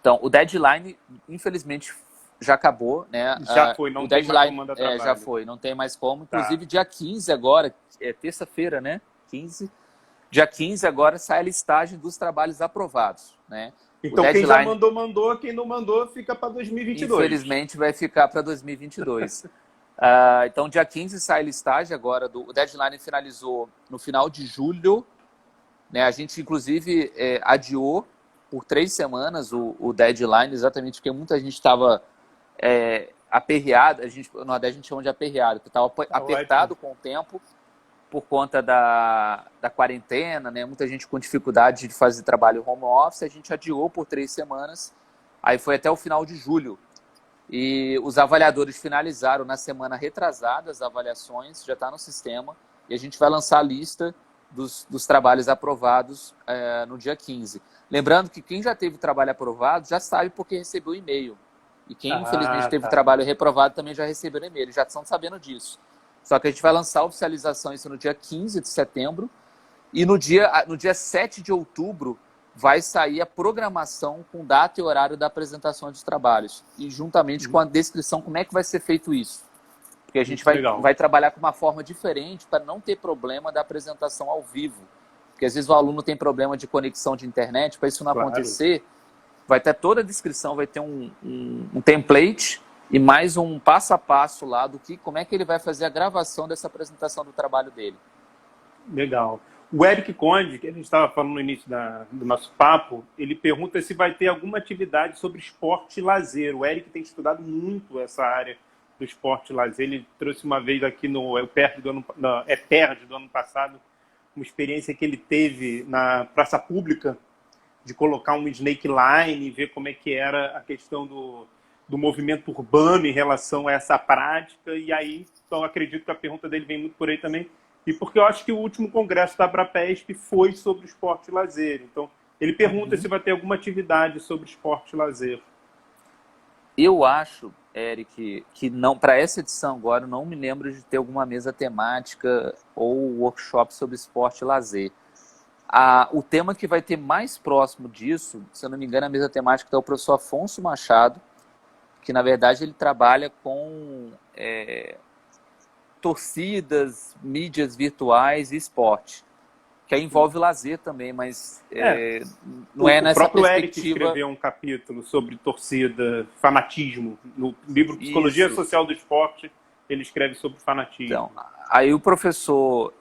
Então, o deadline, infelizmente, já acabou, né? Já foi, não tem mais como mandar trabalho. Já foi, não tem mais como. Inclusive, dia 15 agora, é terça-feira, né? 15. Dia 15 agora sai a listagem dos trabalhos aprovados, né? Então, quem já mandou, quem não mandou, fica para 2022. Infelizmente, vai ficar para 2022. Então, dia 15 sai a listagem agora. O deadline finalizou no final de julho. Né? A gente, inclusive, adiou por 3 semanas o deadline, exatamente porque muita gente estava aperreada. No ADE a gente chama de aperreado, que estava apertado com o tempo por conta da quarentena, né? Muita gente com dificuldade de fazer trabalho home office. A gente adiou por 3 semanas. Aí foi até o final de julho. E os avaliadores finalizaram na semana retrasada as avaliações, já está no sistema, e a gente vai lançar a lista dos trabalhos aprovados no dia 15. Lembrando que quem já teve trabalho aprovado já sabe porque recebeu e-mail. E quem, infelizmente, teve trabalho reprovado também já recebeu e-mail, já estão sabendo disso. Só que a gente vai lançar a oficialização isso no dia 15 de setembro e no dia 7 de outubro vai sair a programação com data e horário da apresentação dos trabalhos e juntamente com a descrição como é que vai ser feito isso. Porque a gente vai trabalhar com uma forma diferente para não ter problema da apresentação ao vivo. Porque às vezes o aluno tem problema de conexão de internet, para isso não acontecer, vai ter toda a descrição, vai ter um template e mais um passo a passo lá do como é que ele vai fazer a gravação dessa apresentação do trabalho dele. Legal. O Eric Conde, que a gente estava falando no início do nosso papo, ele pergunta se vai ter alguma atividade sobre esporte e lazer. O Eric tem estudado muito essa área do esporte e lazer. Ele trouxe uma vez aqui no EPERD do ano passado, uma experiência que ele teve na praça pública, de colocar um snake line, ver como é que era a questão do movimento urbano em relação a essa prática. E aí, então, acredito que a pergunta dele vem muito por aí também. E porque eu acho que o último congresso da Abrapesp foi sobre esporte e lazer. Então, ele pergunta se vai ter alguma atividade sobre esporte e lazer. Eu acho, Eric, que não, para essa edição agora, eu não me lembro de ter alguma mesa temática ou workshop sobre esporte e lazer. O tema que vai ter mais próximo disso, se eu não me engano, a mesa temática é o professor Afonso Machado, que na verdade ele trabalha com torcidas, mídias virtuais e esporte, que aí envolve lazer também, mas não é nessa perspectiva. O próprio Eric escreveu um capítulo sobre torcida, fanatismo, no livro Psicologia Social do Esporte, ele escreve sobre fanatismo. Então, aí o professor...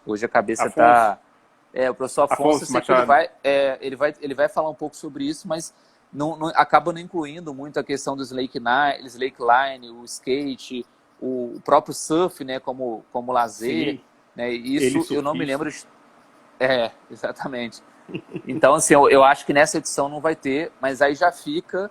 hoje a cabeça está... o professor Afonso ele vai falar um pouco sobre isso, mas acaba não incluindo muito a questão do slake line, o skate, o próprio surf, né, como lazer. Né, isso eu não me lembro... exatamente. Então, assim, eu acho que nessa edição não vai ter, mas aí já fica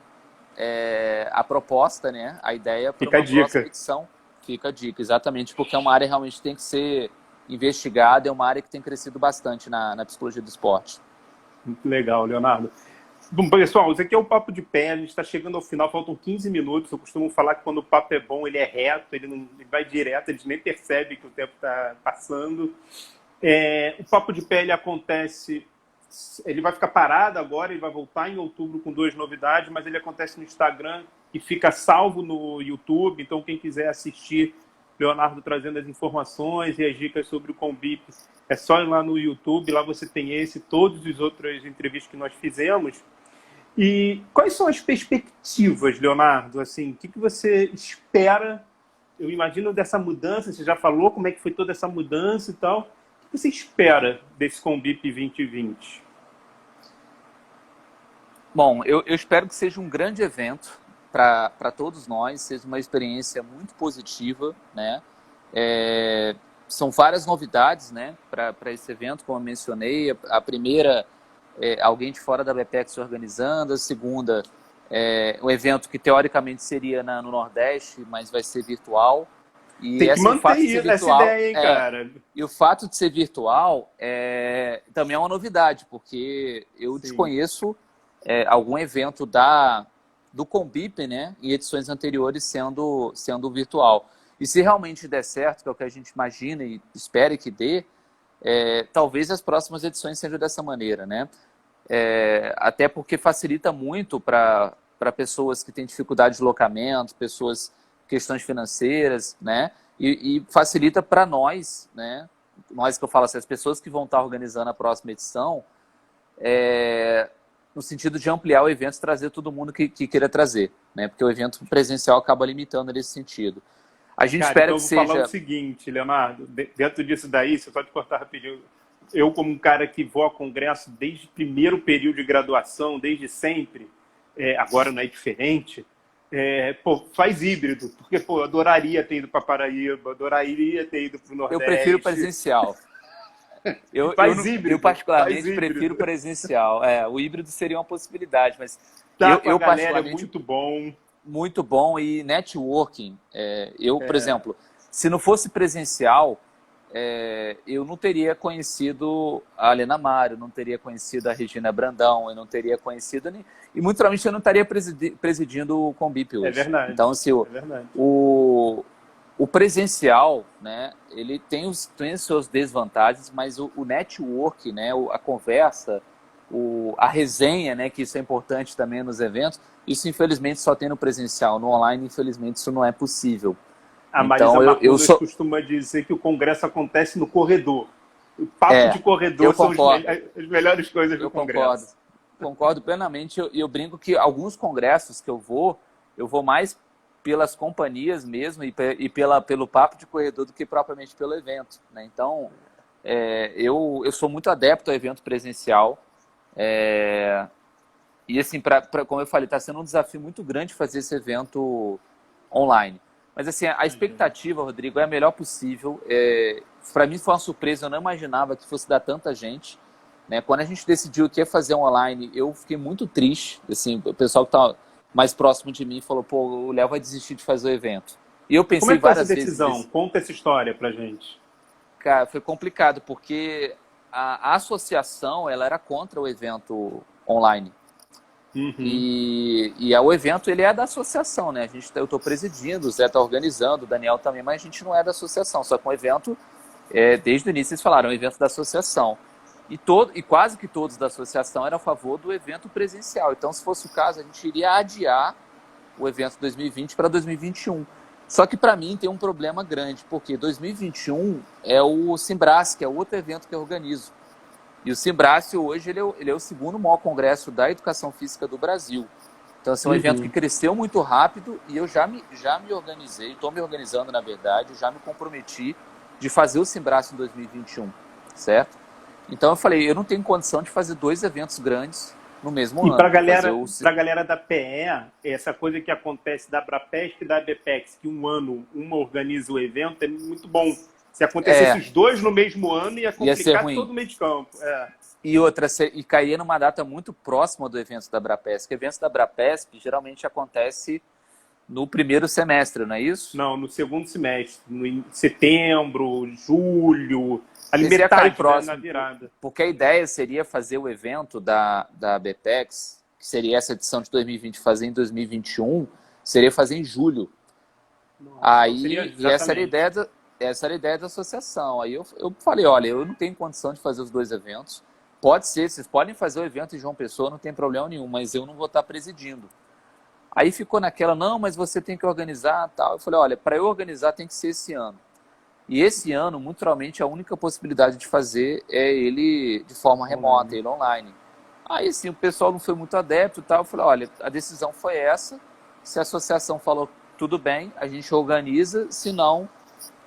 a proposta, né, a ideia para uma próxima edição. Fica a dica, exatamente, porque é uma área que realmente tem que ser investigada, é uma área que tem crescido bastante na psicologia do esporte. Muito legal, Leonardo. Bom, pessoal, esse aqui é o Papo de Pé, a gente está chegando ao final, faltam 15 minutos. Eu costumo falar que quando o papo é bom, ele é reto, ele vai direto, a gente nem percebe que o tempo está passando. O Papo de Pé, ele acontece, ele vai ficar parado agora, ele vai voltar em outubro com 2 novidades, mas ele acontece no Instagram e fica salvo no YouTube, então quem quiser assistir Leonardo trazendo as informações e as dicas sobre o Combip, é só ir lá no YouTube, lá você tem todos os outras entrevistas que nós fizemos. E quais são as perspectivas, Leonardo? Assim, o que você espera? Eu imagino dessa mudança, você já falou como é que foi toda essa mudança e tal. O que você espera desse Combip 2020? Bom, eu espero que seja um grande evento para todos nós, seja uma experiência muito positiva, né? São várias novidades, né, para esse evento, como eu mencionei. A primeira, alguém de fora da BPEX organizando. A segunda, um evento que teoricamente seria no Nordeste, mas vai ser virtual. E tem que manter essa ideia, hein, cara? E o fato de ser virtual também é uma novidade, porque eu desconheço algum evento do Combip, né, em edições anteriores sendo virtual. E se realmente der certo, que é o que a gente imagina e espere que dê, talvez as próximas edições sejam dessa maneira, né? Até porque facilita muito para pessoas que têm dificuldade de locamento, questões financeiras, né? E facilita para nós, né? Nós que eu falo assim, as pessoas que vão estar organizando a próxima edição, no sentido de ampliar o evento e trazer todo mundo que queira trazer, né? Porque o evento presencial acaba limitando nesse sentido. A gente espera que seja... Eu vou falar o seguinte, Leonardo, dentro disso daí, se eu só te cortar rapidinho, eu como um cara que vou a congresso desde o primeiro período de graduação, desde sempre, agora não é diferente, faz híbrido, porque eu adoraria ter ido para Paraíba, adoraria ter ido para o Nordeste. Eu prefiro presencial. Eu particularmente prefiro presencial. O híbrido seria uma possibilidade, mas eu particularmente... muito bom. Muito bom. E networking, por exemplo, se não fosse presencial, eu não teria conhecido a Helena Mário, não teria conhecido a Regina Brandão, eu não teria conhecido... E muito provavelmente eu não estaria presidindo o Combip hoje. É verdade. Então, assim, é verdade. o presencial, né, ele tem as suas desvantagens, mas o network, né, a conversa, a resenha, né, que isso é importante também nos eventos, isso infelizmente só tem no presencial. No online, infelizmente, isso não é possível. A Então, Marisa Marcondes costuma dizer que o congresso acontece no corredor. O papo de corredor são as melhores coisas do congresso. Concordo plenamente. Eu brinco que alguns congressos que eu vou mais pelas companhias mesmo e pelo papo de corredor do que propriamente pelo evento, né? Então, eu sou muito adepto ao evento presencial. E assim, como eu falei, está sendo um desafio muito grande fazer esse evento online. Mas assim, a expectativa, Rodrigo, é a melhor possível. Para mim foi uma surpresa, eu não imaginava que fosse dar tanta gente, né? Quando a gente decidiu que ia fazer online, eu fiquei muito triste. Assim, o pessoal que está mais próximo de mim falou, pô, o Léo vai desistir de fazer o evento. E eu pensei várias vezes... Como é que foi essa decisão? Conta essa história pra gente. Cara, foi complicado, porque a associação ela era contra o evento online. E o evento ele é da associação, né? Eu estou presidindo, o Zé está organizando, o Daniel também, mas a gente não é da associação. Só que o evento, desde o início eles falaram, é um evento da associação. E quase que todos da associação eram a favor do evento presencial. Então, se fosse o caso, a gente iria adiar o evento 2020 para 2021. Só que para mim tem um problema grande, porque 2021 é o Simbrasce, que é outro evento que eu organizo. E o Simbrasce hoje ele é o segundo maior congresso da educação física do Brasil. Então, assim, é um evento que cresceu muito rápido e eu já me organizei, estou me organizando, na verdade, já me comprometi de fazer o Simbrasce em 2021, certo? Então, eu falei, eu não tenho condição de fazer 2 eventos grandes no mesmo ano. E para a galera da PE, essa coisa que acontece da Abrapesc e da ABPEX, que um ano uma organiza o evento, é muito bom. Se acontecesse os 2 no mesmo ano, ia complicar todo o meio de campo. E outra, e cairia numa data muito próxima do evento da Abrapesc. O evento da Abrapesc geralmente acontece no primeiro semestre, não é isso? Não, no segundo semestre. Em setembro, julho, ali metade próximo, na virada. Porque a ideia seria fazer o evento da ABPEX, que seria essa edição de 2020, fazer em 2021, seria fazer em julho. Essa era a ideia da associação. Aí eu falei, olha, eu não tenho condição de fazer os 2 eventos. Pode ser, vocês podem fazer o evento em João Pessoa, não tem problema nenhum, mas eu não vou estar presidindo. Aí ficou naquela, não, mas você tem que organizar tal. Eu falei, olha, para eu organizar tem que ser esse ano. E esse ano, muito provavelmente, a única possibilidade de fazer é ele de forma remota, ele online. Aí, assim, o pessoal não foi muito adepto e tal. Eu falei, olha, a decisão foi essa. Se a associação falou, tudo bem, a gente organiza, se não...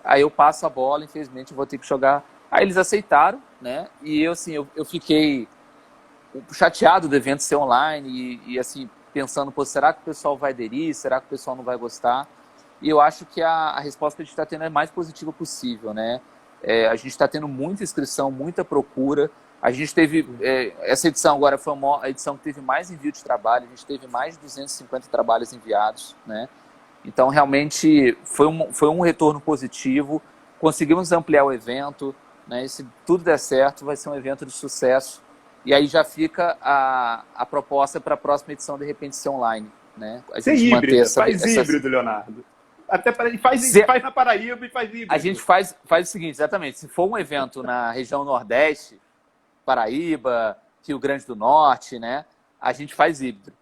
Aí eu passo a bola, infelizmente eu vou ter que jogar. Aí eles aceitaram, né? E eu, assim, eu fiquei chateado do evento ser online e assim, pensando, pô, será que o pessoal vai aderir? Será que o pessoal não vai gostar? E eu acho que a resposta que a gente está tendo é a mais positiva possível, né? A gente está tendo muita inscrição, muita procura. A gente teve, essa edição agora foi a edição que teve mais envio de trabalho, a gente teve mais de 250 trabalhos enviados, né? Então, realmente, foi um retorno positivo. Conseguimos ampliar o evento, né? E se tudo der certo, vai ser um evento de sucesso. E aí já fica a proposta para a próxima edição, de repente, ser online, né? A gente híbrido, híbrido, Leonardo. Até faz na Paraíba e faz híbrido. A gente faz o seguinte, exatamente. Se for um evento na região Nordeste, Paraíba, Rio Grande do Norte, né? A gente faz híbrido.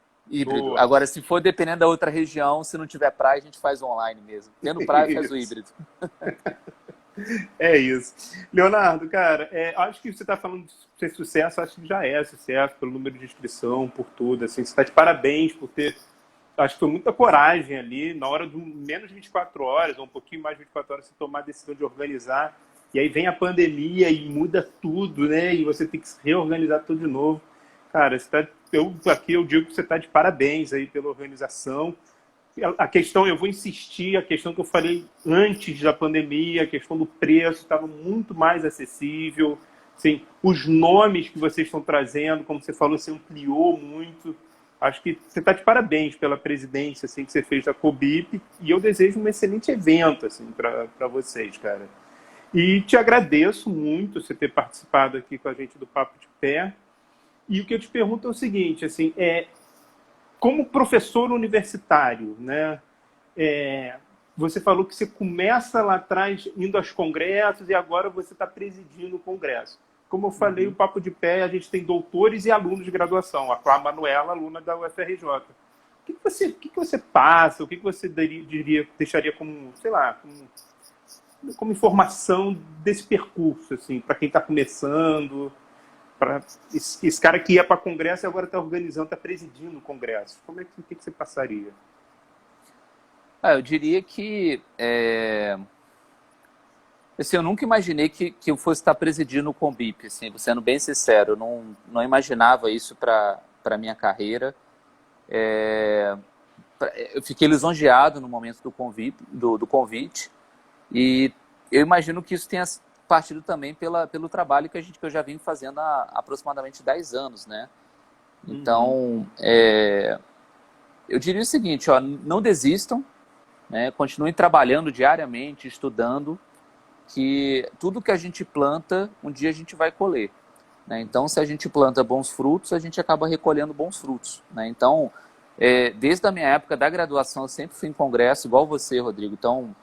Agora, se for dependendo da outra região, se não tiver praia, a gente faz online mesmo. Tendo praia, faz o híbrido. É isso. Leonardo, cara, acho que você está falando de ser sucesso, acho que já é sucesso, pelo número de inscrição, por tudo. Assim, você está de parabéns por ter... Acho que foi muita coragem ali, na hora do menos de 24 horas, ou um pouquinho mais de 24 horas, você tomar a decisão de organizar. E aí vem a pandemia e muda tudo, né? E você tem que se reorganizar tudo de novo. Cara, eu digo que você está de parabéns aí pela organização. A questão, eu vou insistir, a questão que eu falei antes da pandemia, a questão do preço estava muito mais acessível. Assim, os nomes que vocês estão trazendo, como você falou, você ampliou muito. Acho que você está de parabéns pela presidência assim, que você fez da Cobip, e eu desejo um excelente evento assim, para vocês, cara. E te agradeço muito você ter participado aqui com a gente do Papo de Pé. E o que eu te pergunto é o seguinte, assim, como professor universitário, né? Você falou que você começa lá atrás indo aos congressos e agora você está presidindo o congresso. Como eu falei, o Papo de Pé, a gente tem doutores e alunos de graduação. A Clara Manuela, aluna da UFRJ. O que você passa? O que você deixaria como, sei lá, como informação desse percurso, assim, para quem está começando, para esse cara que ia para congresso e agora está organizando, está presidindo o congresso? O que você passaria? Eu diria que assim, eu nunca imaginei que eu fosse estar presidindo o Conbip, assim, sendo bem sincero, eu não imaginava isso para a minha carreira. Eu fiquei lisonjeado no momento do convite e eu imagino que isso tenha partido também pelo trabalho que eu já vim fazendo há aproximadamente 10 anos, né? Então, eu diria o seguinte, ó, não desistam, né? Continuem trabalhando diariamente, estudando, que tudo que a gente planta, um dia a gente vai colher, né? Então, se a gente planta bons frutos, a gente acaba recolhendo bons frutos, né? Então, desde a minha época da graduação, eu sempre fui em congresso, igual você, Rodrigo. Então,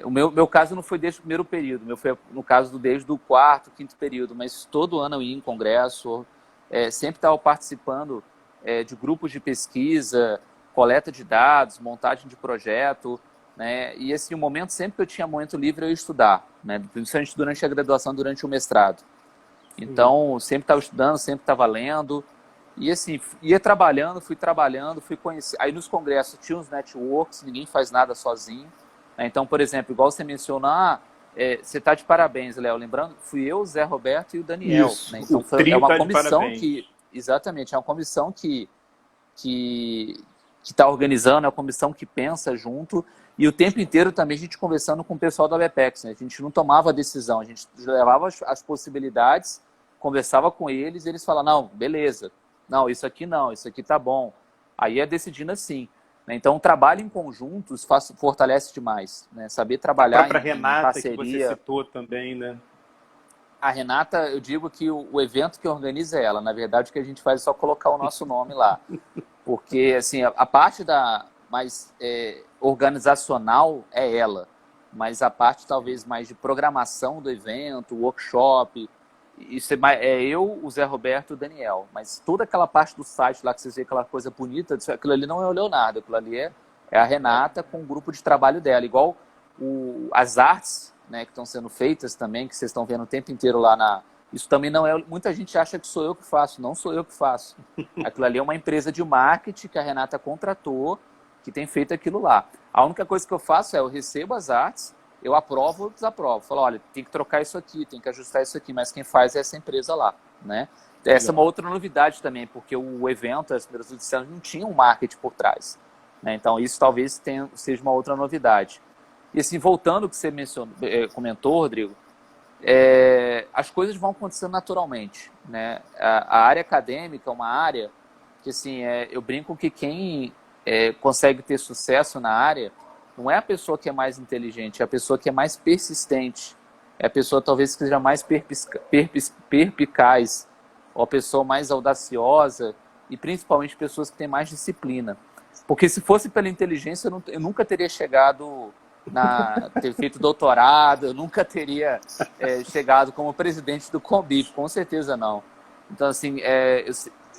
o meu caso não foi desde o primeiro período, meu foi no caso desde o quarto, quinto período, mas todo ano eu ia em congresso, sempre estava participando de grupos de pesquisa, coleta de dados, montagem de projeto, né? E assim, o momento sempre que eu tinha momento livre eu ia estudar, né? Principalmente durante a graduação, durante o mestrado. Então, sempre estava estudando, sempre estava lendo. E assim, fui trabalhando, fui conhecer. Aí nos congressos tinha uns networks, ninguém faz nada sozinho. Então, por exemplo, igual você mencionou, você está de parabéns, Léo. Lembrando, fui eu, o Zé Roberto e o Daniel. Isso, Né? Então, o trio uma tá de comissão parabéns. exatamente, é uma comissão que está organizando, é uma comissão que pensa junto. E o tempo inteiro também a gente conversando com o pessoal da Abepex, né? A gente não tomava decisão, a gente levava as possibilidades, conversava com eles, e eles falavam, não, beleza, não, isso aqui tá bom. Aí é decidindo assim. Né? Então, o trabalho em conjuntos fortalece demais. Né? Saber A trabalhar própria em Renata, que você parceria. citou também, né? A Renata, eu digo que o evento que organiza é ela. Na verdade, o que a gente faz é só colocar o nosso nome lá. Porque, assim, a parte mais organizacional é ela, mas a parte talvez mais de programação do evento, workshop, isso é eu, o Zé Roberto e o Daniel. Mas toda aquela parte do site lá que vocês veem, aquela coisa bonita, aquilo ali não é o Leonardo, aquilo ali é a Renata com o grupo de trabalho dela. Igual as artes, né, que estão sendo feitas também, que vocês estão vendo o tempo inteiro lá Isso também não é... Muita gente acha que sou eu que faço. Não sou eu que faço. Aquilo ali é uma empresa de marketing que a Renata contratou, que tem feito aquilo lá. A única coisa que eu faço eu recebo as artes, eu aprovo ou desaprovo. Falo, olha, tem que trocar isso aqui, tem que ajustar isso aqui, mas quem faz é essa empresa lá, né? Essa é uma outra novidade também, porque o evento, as primeiras edições, não tinha um marketing por trás. Né? Então, isso talvez seja uma outra novidade. E assim, voltando ao que você comentou, Rodrigo, as coisas vão acontecendo naturalmente, né? A área acadêmica é uma área que, assim, eu brinco que quem consegue ter sucesso na área não é a pessoa que é mais inteligente, é a pessoa que é mais persistente, é a pessoa talvez que seja mais perspicaz, ou a pessoa mais audaciosa, e principalmente pessoas que têm mais disciplina. Porque se fosse pela inteligência, eu nunca teria chegado ter feito doutorado, eu nunca teria chegado como presidente do Conbip, com certeza não. Então, assim,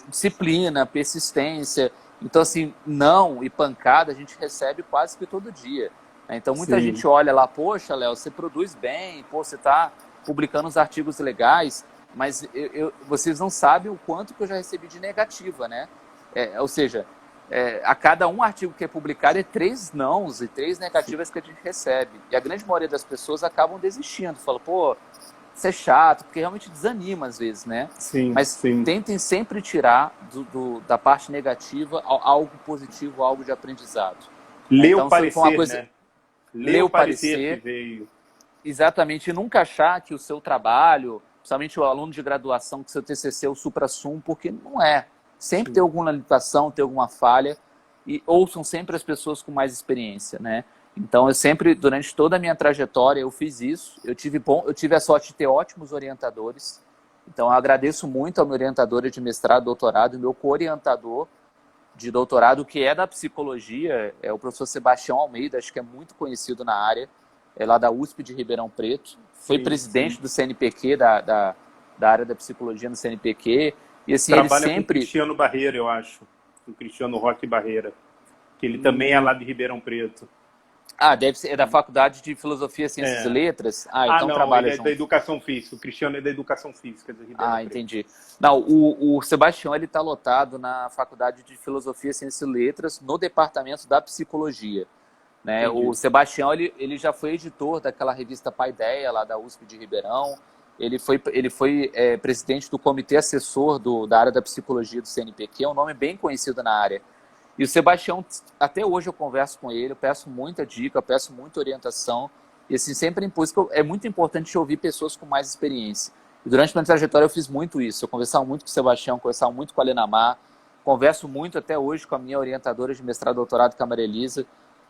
disciplina, persistência. Então, assim, não e pancada a gente recebe quase que todo dia. Né? Então, muita gente olha lá, poxa, Léo, você produz bem, pô, você está publicando os artigos legais, mas vocês não sabem o quanto que eu já recebi de negativa, né? Ou seja, a cada um artigo que é publicado é 3 nãos e 3 negativas que a gente recebe. E a grande maioria das pessoas acabam desistindo. Falam, pô, isso é chato, porque realmente desanima às vezes, né? Mas tentem sempre tirar da parte negativa algo positivo, algo de aprendizado. Ler então, o parecer, uma coisa, né? Ler o parecer que veio. Exatamente, e nunca achar que o seu trabalho, principalmente o aluno de graduação, que seu TCC é o supra-sumo, porque não é. Sempre tem alguma limitação, tem alguma falha, e ouçam sempre as pessoas com mais experiência, né? Então, eu sempre, durante toda a minha trajetória, eu fiz isso. Eu tive a sorte de ter ótimos orientadores. Então, eu agradeço muito ao meu orientador de mestrado, doutorado, e meu co-orientador de doutorado, que é da psicologia, é o professor Sebastião Almeida, acho que é muito conhecido na área, é lá da USP de Ribeirão Preto. Foi presidente do CNPq, da área da psicologia no CNPq. E assim, ele Trabalha com o sempre... Cristiano Barreira, eu acho. O Cristiano Roque Barreira. Que ele também é lá de Ribeirão Preto. Ah, deve ser, é da Faculdade de Filosofia, Ciências e É. Letras? Ah, Ah, então não, trabalha ele é da junto. Educação Física. O Cristiano é da Educação Física de Ribeirão Ah, Preto. entendi. Não, o Sebastião, ele está lotado na Faculdade de Filosofia, Ciências e Letras, no Departamento da Psicologia. Né? O Sebastião, ele já foi editor daquela revista Paideia, lá da USP de Ribeirão. Ele foi presidente do comitê assessor da área da psicologia do CNPq, é um nome bem conhecido na área. E o Sebastião, até hoje eu converso com ele, eu peço muita dica, eu peço muita orientação. E assim, sempre impus que é muito importante ouvir pessoas com mais experiência. E durante a minha trajetória eu fiz muito isso. Eu conversava muito com o Sebastião, conversava muito com a Lenamar, converso muito até hoje com a minha orientadora de mestrado e doutorado, com a Maria Elisa.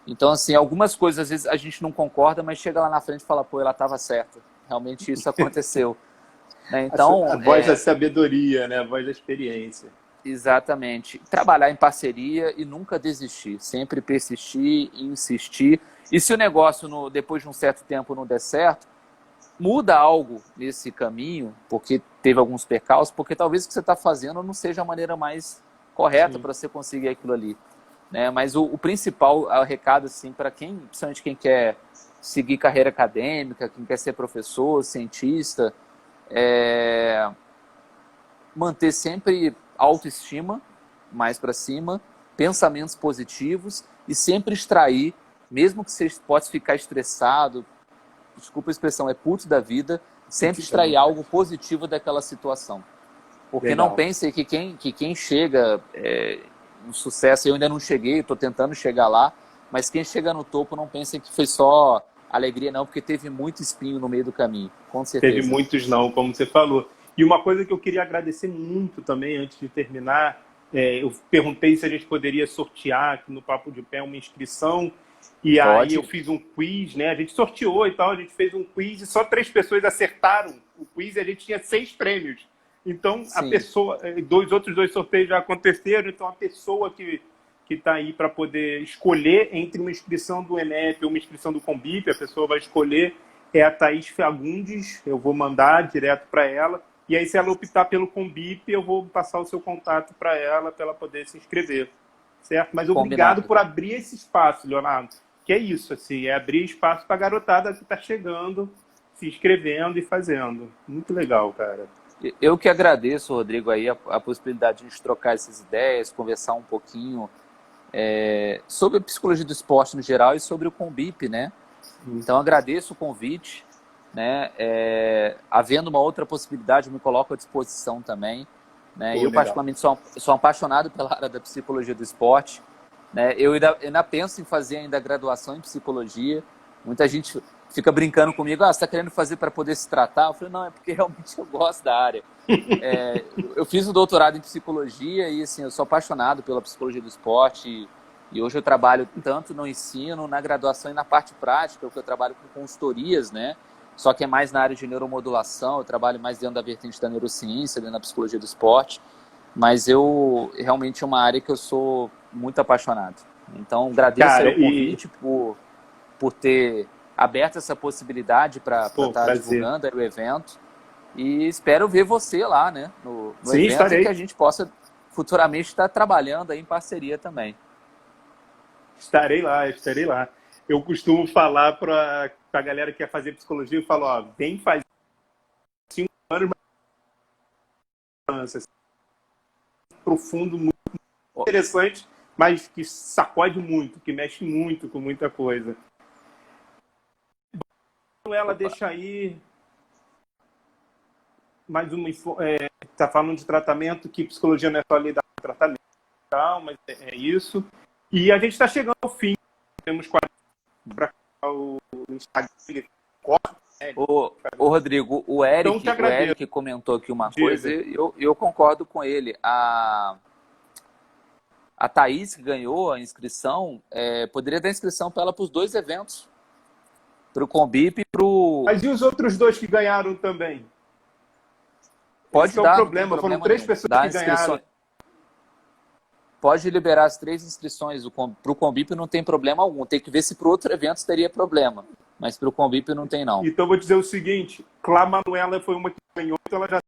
Então, assim, algumas coisas às vezes a gente não concorda, mas chega lá na frente e fala, pô, ela estava certa. Realmente isso aconteceu. Né? Então, A voz da sabedoria, né? A voz da experiência. exatamente. Trabalhar em parceria e nunca desistir. Sempre persistir e insistir. E se o negócio, depois de um certo tempo, não der certo, muda algo nesse caminho, porque teve alguns percalços, porque talvez o que você está fazendo não seja a maneira mais correta para você conseguir aquilo ali. Né? Mas o principal recado, assim, para quem, principalmente quem quer seguir carreira acadêmica, quem quer ser professor, cientista, é manter sempre autoestima mais para cima, pensamentos positivos e sempre extrair, mesmo que você possa ficar estressado, desculpa a expressão, é puto da vida, sempre extrair algo positivo daquela situação. Porque Legal. não pense que quem chega no sucesso, eu ainda não cheguei, estou tentando chegar lá, mas quem chega no topo não pense que foi só alegria não, porque teve muito espinho no meio do caminho, com certeza. Teve muitos não, como você falou. E uma coisa que eu queria agradecer muito também, antes de terminar, eu perguntei se a gente poderia sortear aqui no Papo de Pé uma inscrição, e aí eu fiz um quiz, né? A gente sorteou e tal, a gente fez um quiz e só 3 pessoas acertaram o quiz e a gente tinha 6 prêmios. Então, sim, a pessoa, outros 2 sorteios já aconteceram, então a pessoa que está aí para poder escolher entre uma inscrição do ENEP ou uma inscrição do Combip, a pessoa vai escolher, é a Thaís Fagundes, eu vou mandar direto para ela, e aí se ela optar pelo Combip, eu vou passar o seu contato para ela poder se inscrever, certo? Mas obrigado por abrir esse espaço, Leonardo, que é isso, assim, é abrir espaço para a garotada que está chegando, se inscrevendo e fazendo. Muito legal, cara. Eu que agradeço, Rodrigo, aí a possibilidade de trocar essas ideias, conversar um pouquinho sobre a psicologia do esporte no geral e sobre o Combip, né? Então, agradeço o convite, né? Havendo uma outra possibilidade, eu me coloco à disposição também. Né? Eu, particularmente, sou apaixonado pela área da psicologia do esporte. Né? Eu ainda penso em fazer ainda graduação em psicologia. Muita gente fica brincando comigo, você está querendo fazer para poder se tratar? Eu falei, não, é porque realmente eu gosto da área. Eu fiz o doutorado em psicologia e assim, eu sou apaixonado pela psicologia do esporte e hoje eu trabalho tanto no ensino, na graduação e na parte prática, porque eu trabalho com consultorias, né? Só que é mais na área de neuromodulação, eu trabalho mais dentro da vertente da neurociência, dentro da psicologia do esporte, mas realmente é uma área que eu sou muito apaixonado. Então, agradeço o convite por ter aberto essa possibilidade para estar divulgando o evento. E espero ver você lá, né? No Sim, evento, estarei. E que a gente possa futuramente estar trabalhando aí em parceria também. Estarei lá. Eu costumo falar para a galera que quer fazer psicologia, eu falo, vem fazer 5 anos, mas profundo, muito interessante, mas que sacode muito, que mexe muito com muita coisa. Ela deixa aí mais uma está falando de tratamento, que psicologia não é só lidar com tratamento, mas é isso. E a gente está chegando ao fim. Temos 40 para o Instagram. Ô, Rodrigo, o Eric comentou aqui uma coisa e eu concordo com ele. A A Thaís, que ganhou a inscrição, poderia dar inscrição para ela para os 2 eventos. Para o Combip e para o... Mas e os outros 2 que ganharam também? Pode Esse é dar, o problema. Foram 3 nenhum. pessoas Dá que ganharam. Pode liberar as 3 inscrições. Para o Combip não tem problema algum. Tem que ver se para o outro evento teria problema. Mas para o Combip não tem, não. Então, vou dizer o seguinte. Clá Manuela foi uma que ganhou, então ela já